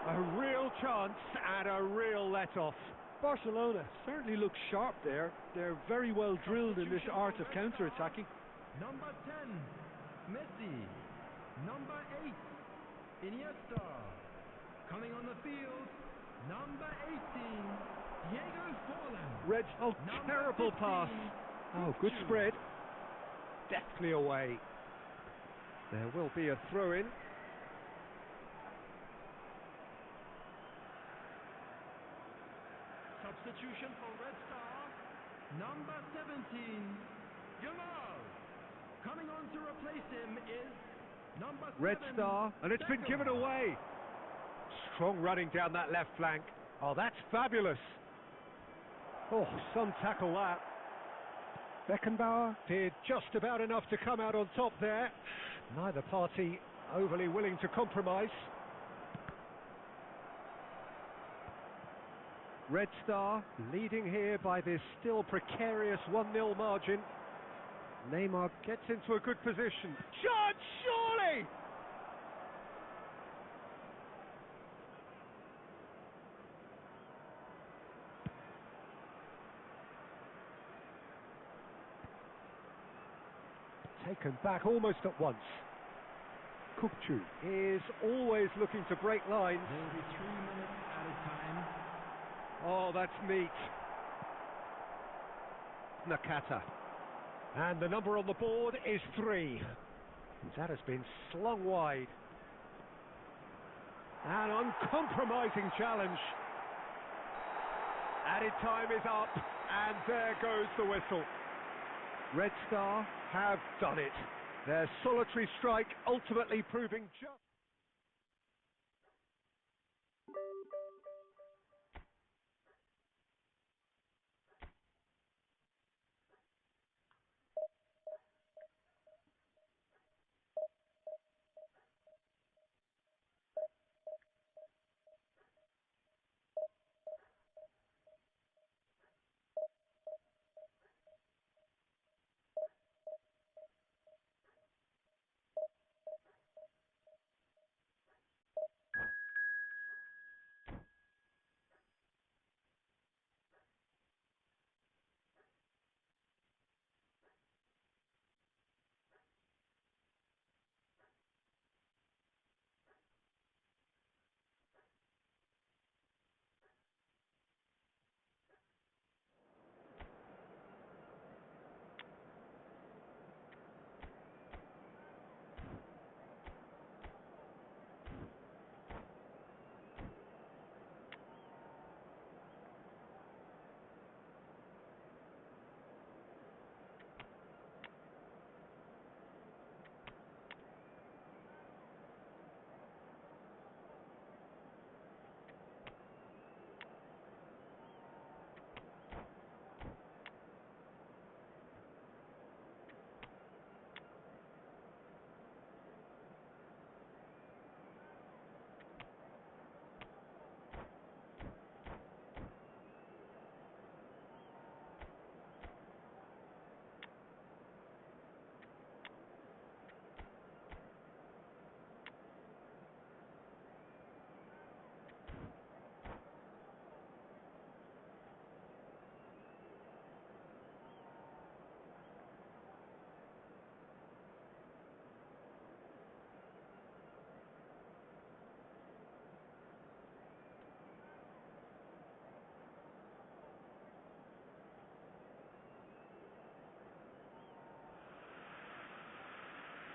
A real chance and a real let-off. Barcelona certainly looks sharp there. They're very well drilled in this art of counter-attacking. Number 10, Messi. Number 8, Iniesta. Coming on the field, number 18, Diego Forlan. Reds, oh, terrible pass. Oh, good spread. Deftly away. There will be a throw-in. Substitution for Red Star, number 17, Yamal. Coming on to replace him is number 7. Red Star, and it's been given away. Strong running down that left flank. Oh, that's fabulous. Oh, some tackle that. Beckenbauer did just about enough to come out on top there. Neither party overly willing to compromise. Red Star leading here by this still precarious 1-0 margin. Neymar gets into a good position. Chance, surely! Taken back almost at once. Kukçu is always looking to break lines. There will be 3 minutes added time. Oh, that's neat. Nakata. And the number on the board is 3. That has been slung wide. An uncompromising challenge. Added time is up, and there goes the whistle. Red Star have done it. Their solitary strike ultimately proving just.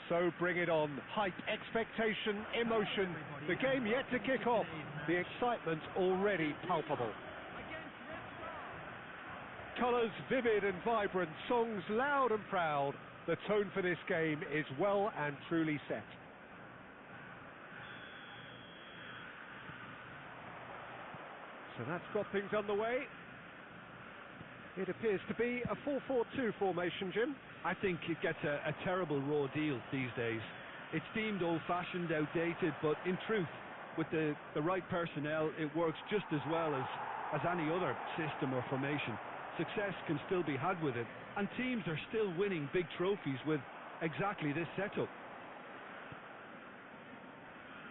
So bring it on. Hype, expectation, emotion. The game yet to kick off. The excitement already palpable. Colours vivid and vibrant, songs loud and proud. The tone for this game is well and truly set. So that's got things underway. It appears to be a 4-4-2 formation, Jim. I think it gets a terrible raw deal these days. It's deemed old-fashioned, outdated, but in truth, with the right personnel, it works just as well as any other system or formation. Success can still be had with it, and teams are still winning big trophies with exactly this setup.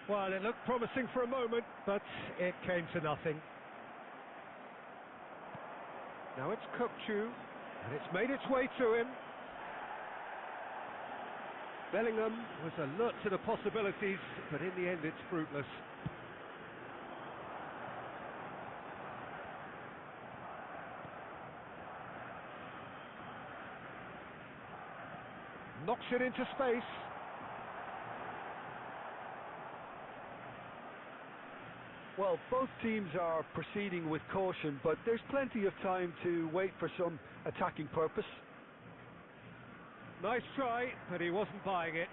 Well, it looked promising for a moment, but it came to nothing. Now it's Kupchu, and it's made its way to him. Bellingham was alert to the possibilities, but in the end it's fruitless. Knocks it into space. Well, both teams are proceeding with caution, but there's plenty of time to wait for some attacking purpose. Nice try, but he wasn't buying it.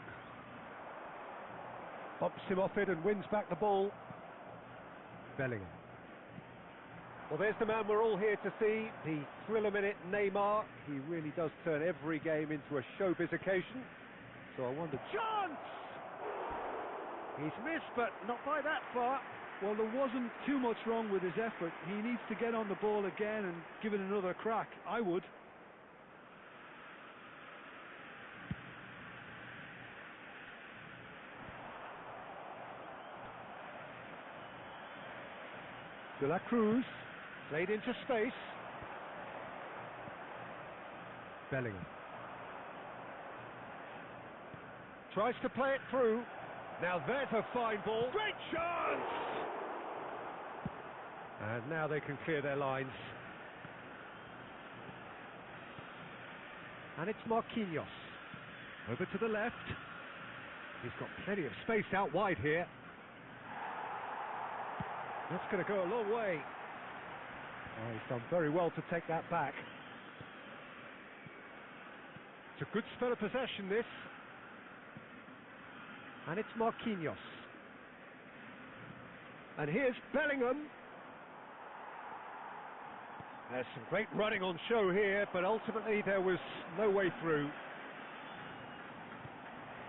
Bumps him off it and wins back the ball. Bellingham. Well, there's the man we're all here to see, the thriller-minute Neymar. He really does turn every game into a showbiz occasion. So I wonder... Chance! He's missed, but not by that far. Well, there wasn't too much wrong with his effort. He needs to get on the ball again and give it another crack. I would. De La Cruz, played into space. Bellingham. Tries to play it through. Now there's a fine ball. Great chance! And now they can clear their lines. And it's Marquinhos. Over to the left. He's got plenty of space out wide here. That's going to go a long way. Oh, he's done very well to take that back. It's a good spell of possession, this. And it's Marquinhos. And here's Bellingham. There's some great running on show here, but ultimately there was no way through.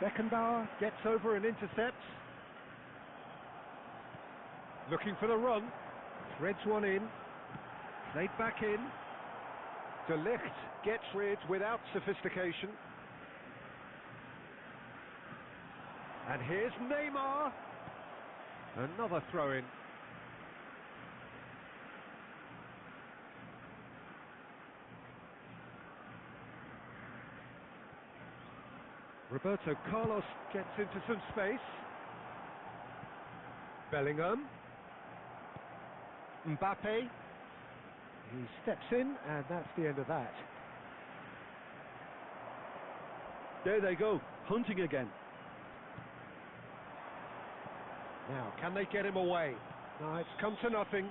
Beckenbauer gets over and intercepts. Looking for the run. Threads one in. Played back in. De Ligt gets rid without sophistication. And here's Neymar. Another throw-in. Roberto Carlos gets into some space. Bellingham. Mbappe. He steps in, and that's the end of that. There they go, hunting again. Now, can they get him away? No, it's come to nothing.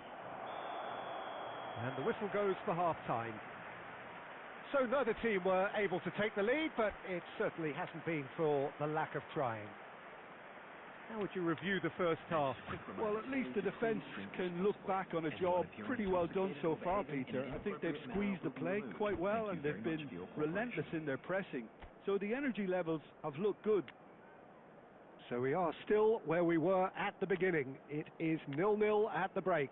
And the whistle goes for half-time. So neither team were able to take the lead, but it certainly hasn't been for the lack of trying. How would you review the first half? Well, at least the defence can look back on a job pretty well done so far, Peter. I think they've squeezed the play quite well, and they've been relentless in their pressing. So the energy levels have looked good. So we are still where we were at the beginning. It is 0-0 at the break.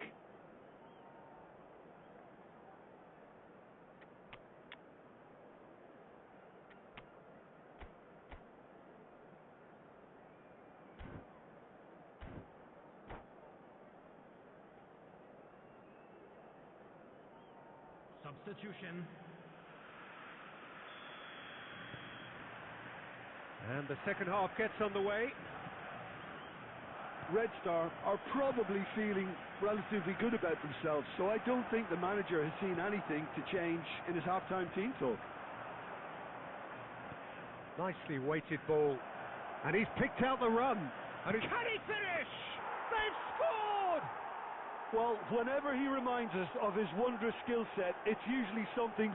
Substitution. And the second half gets underway. Red Star are probably feeling relatively good about themselves, so I don't think the manager has seen anything to change in his half-time team talk. Nicely weighted ball. And he's picked out the run. And can he finish? They've scored! Well, whenever he reminds us of his wondrous skill set, it's usually something.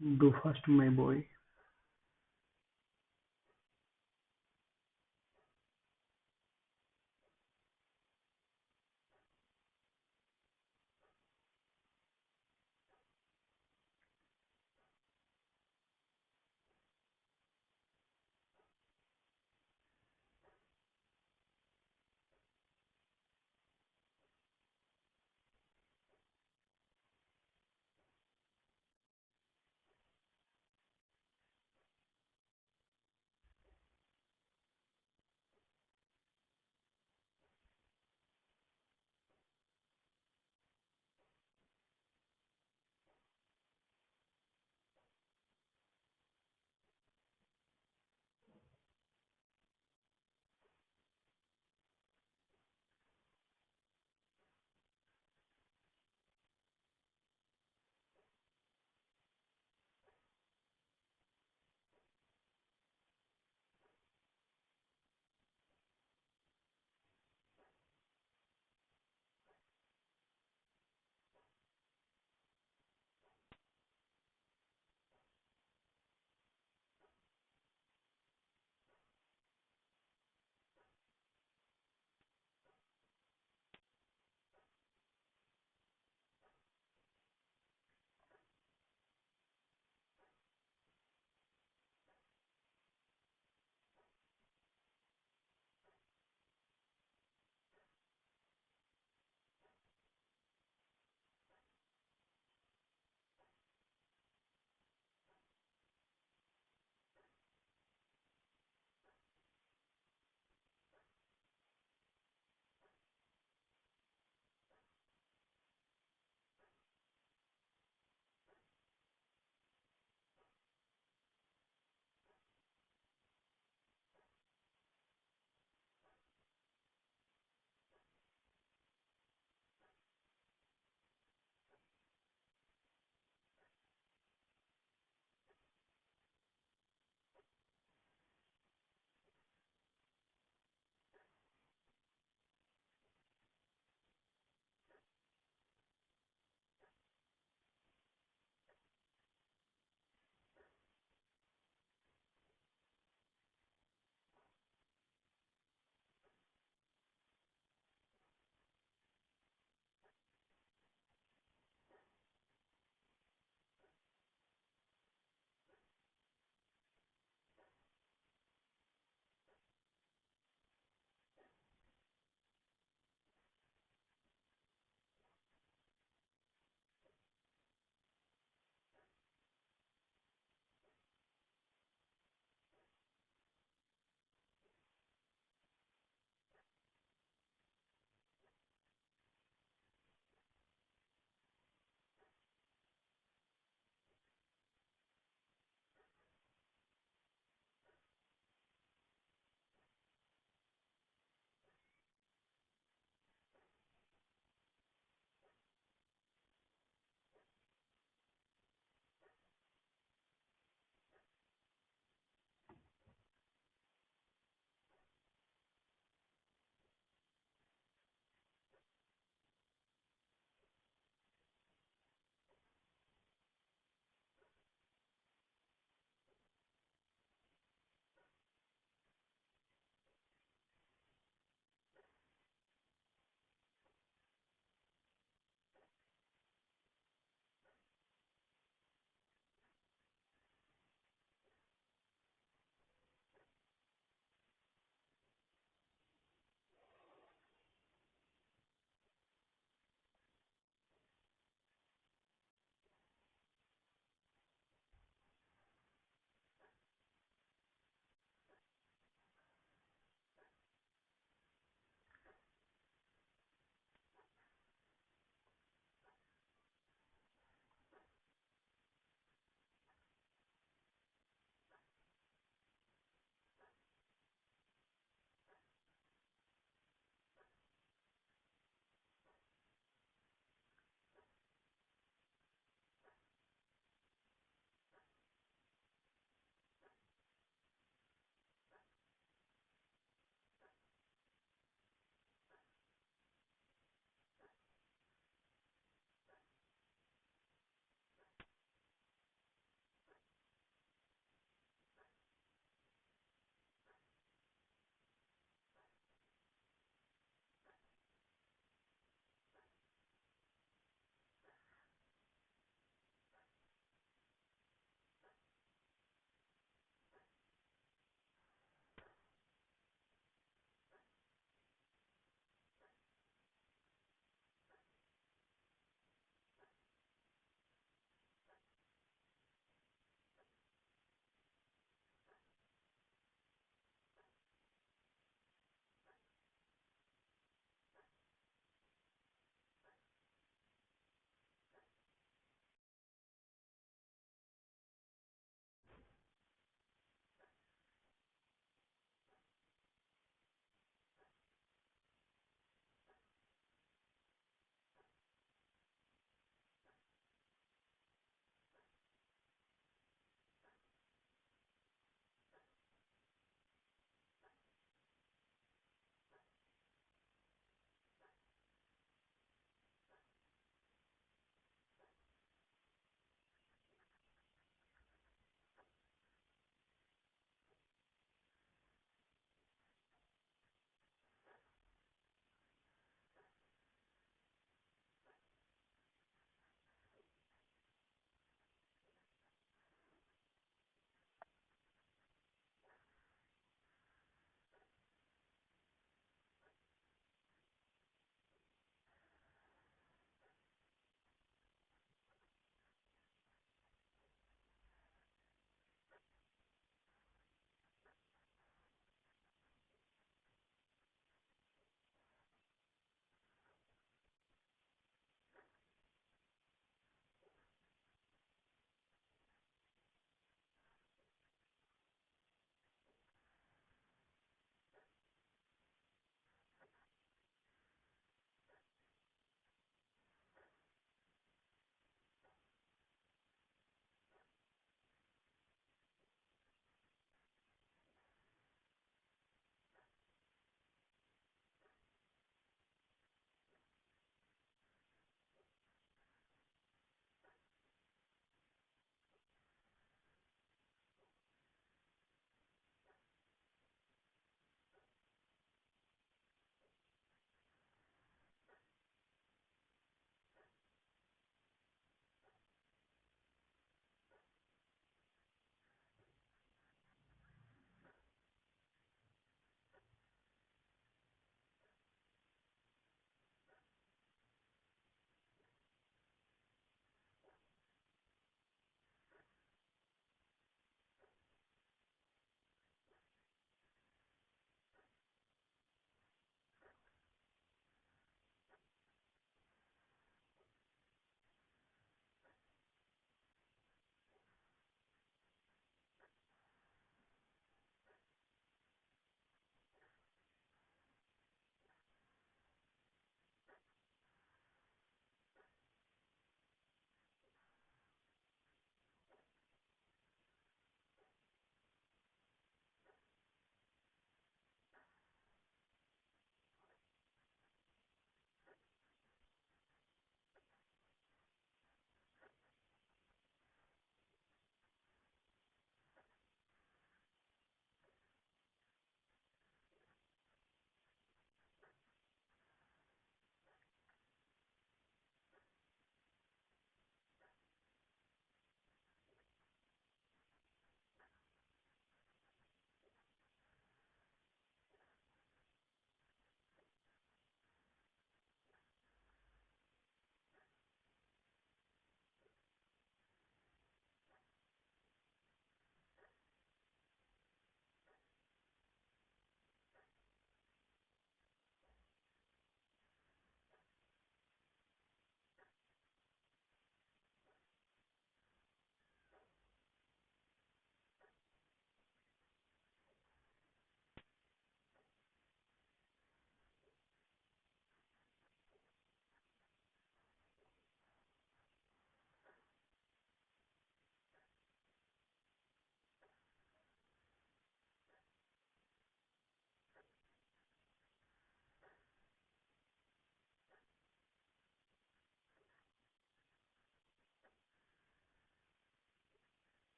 Do fast, my boy.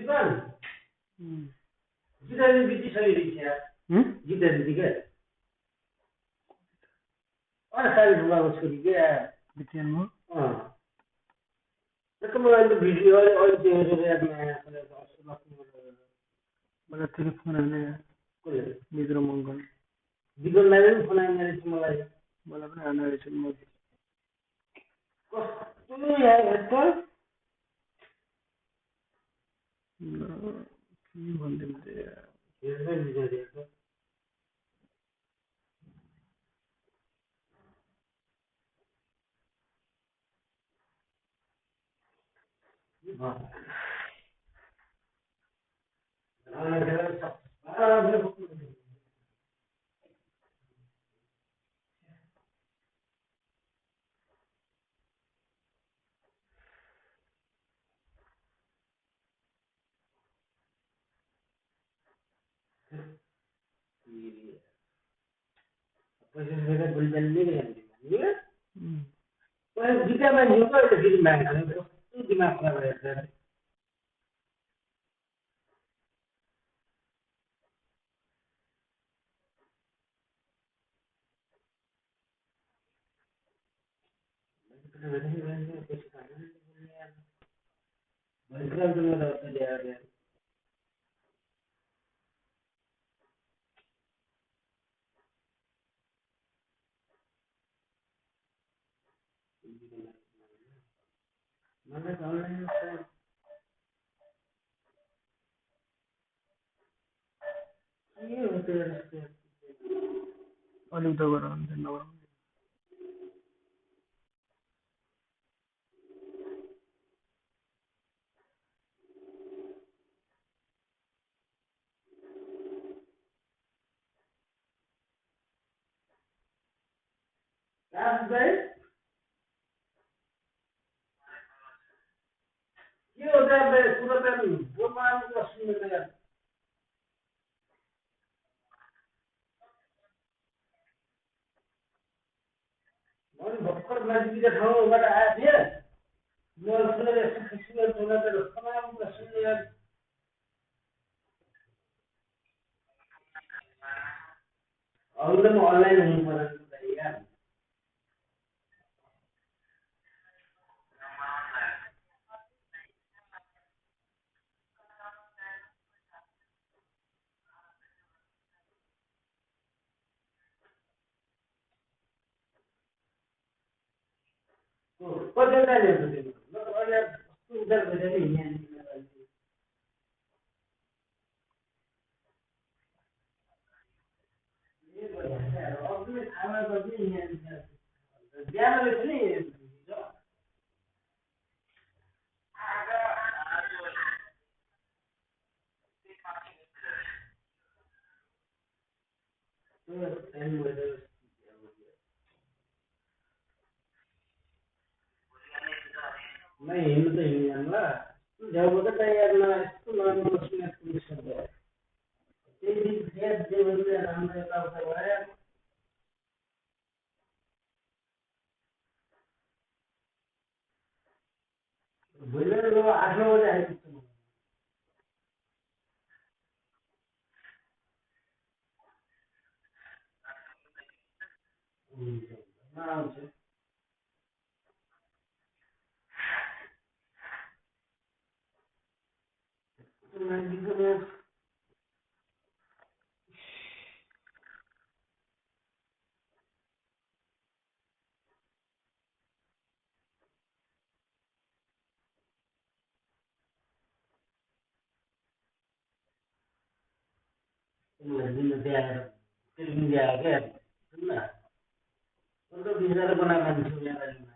हम्म। गीताले बिति सही छ गीता दिदी के अरे सारी बुबाको छोरी के बितिहाल्नु अँ त्यसको मलाई त भिडियो अहिले त्यो हेरेर यादमा आएको मलाई फेरि फोन आएन यार कसले मित्र मङ्गल विगतलाई पनि फोन आइरहेको रहेछ मलाई मलाई पनि आएन रहेछ म कस्तो यहाँ यस्तो के भनिदिउँ त यार हेर्दै बिचारिएको पैसा पैसा बोलिचाली नै गइहाल्यो पैसा जित्दा मान्छे कहिले फेरि माग्छ कस्तो दिमाग खराब रहेछ मलाई त अनलाइन के हो त्यो यस्तो अलिक त गराउनु नगराउनु राज भाइ के हो त कुरो त बोलमा आउनु सुन्दैन यार मैले भर्खर नजिकैको ठाउँबाट आएको थिएँ मेरो सुनेर यस्तो खुसी सुनेर तमाम कुरा सुन्ने अरू त म अनलाइन हुनु पर्यो यार कतिवटा ल्याउँछ त्यो म त अहिले कस्तो उधार भइरहेको यहाँ अघि खाना बस्ने यहाँ बिहान रहेछ नि टाइम भइरहेको मैं हिँड्नु त हिँडिहाल्ला झ्याउबाट त यारमा यस्तो नराम्रो सुनेर पुलिसहरू भयो त्यही दिन फेर देवहरूले राम्रो यताउता भयो भोलि ल 8-9 बजे आइपुग्छु हुन्छ म आउँछु दिन त्यहाँ फिल्म ल्याएर क्या सुन्न अन्त बिचरा बनाएको मान्छे यहाँ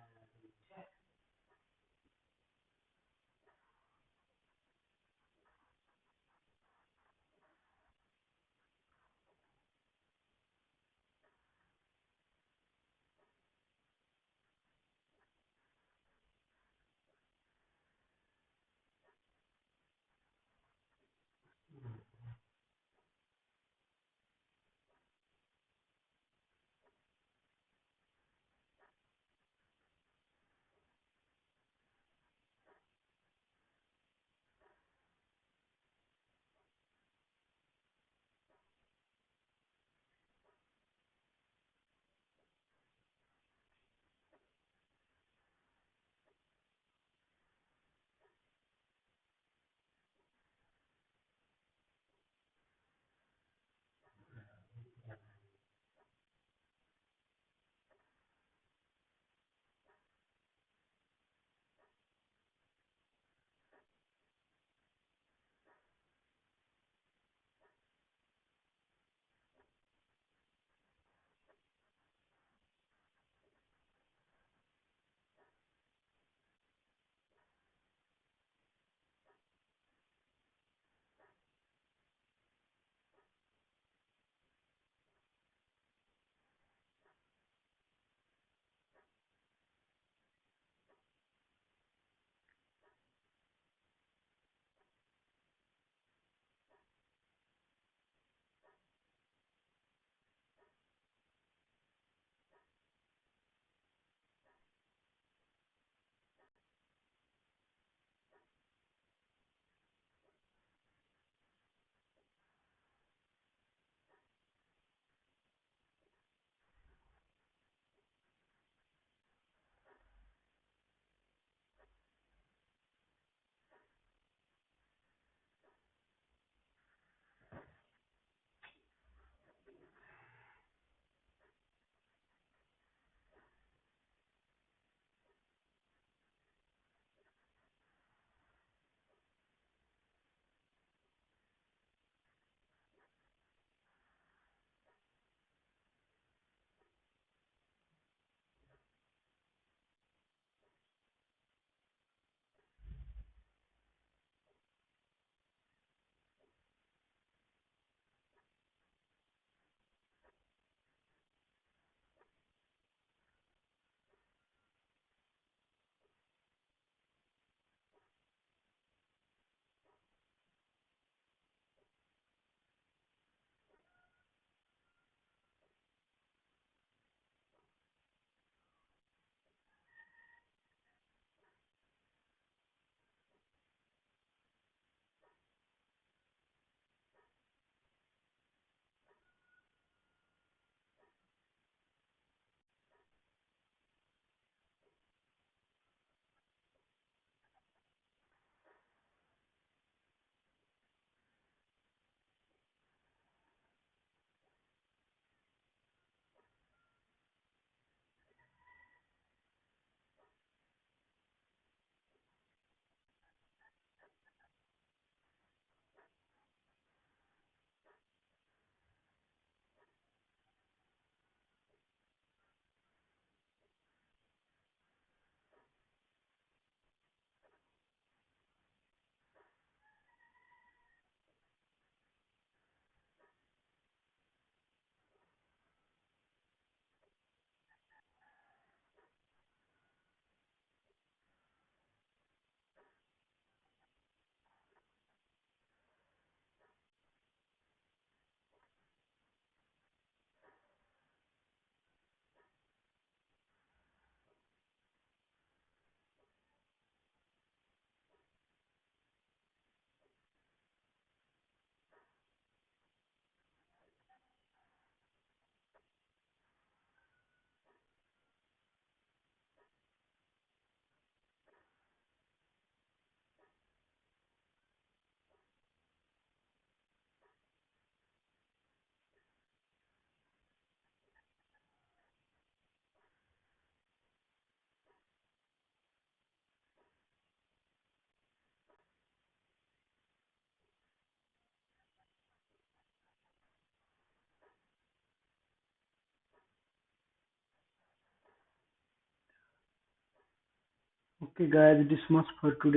Okay, guys, it is much for today.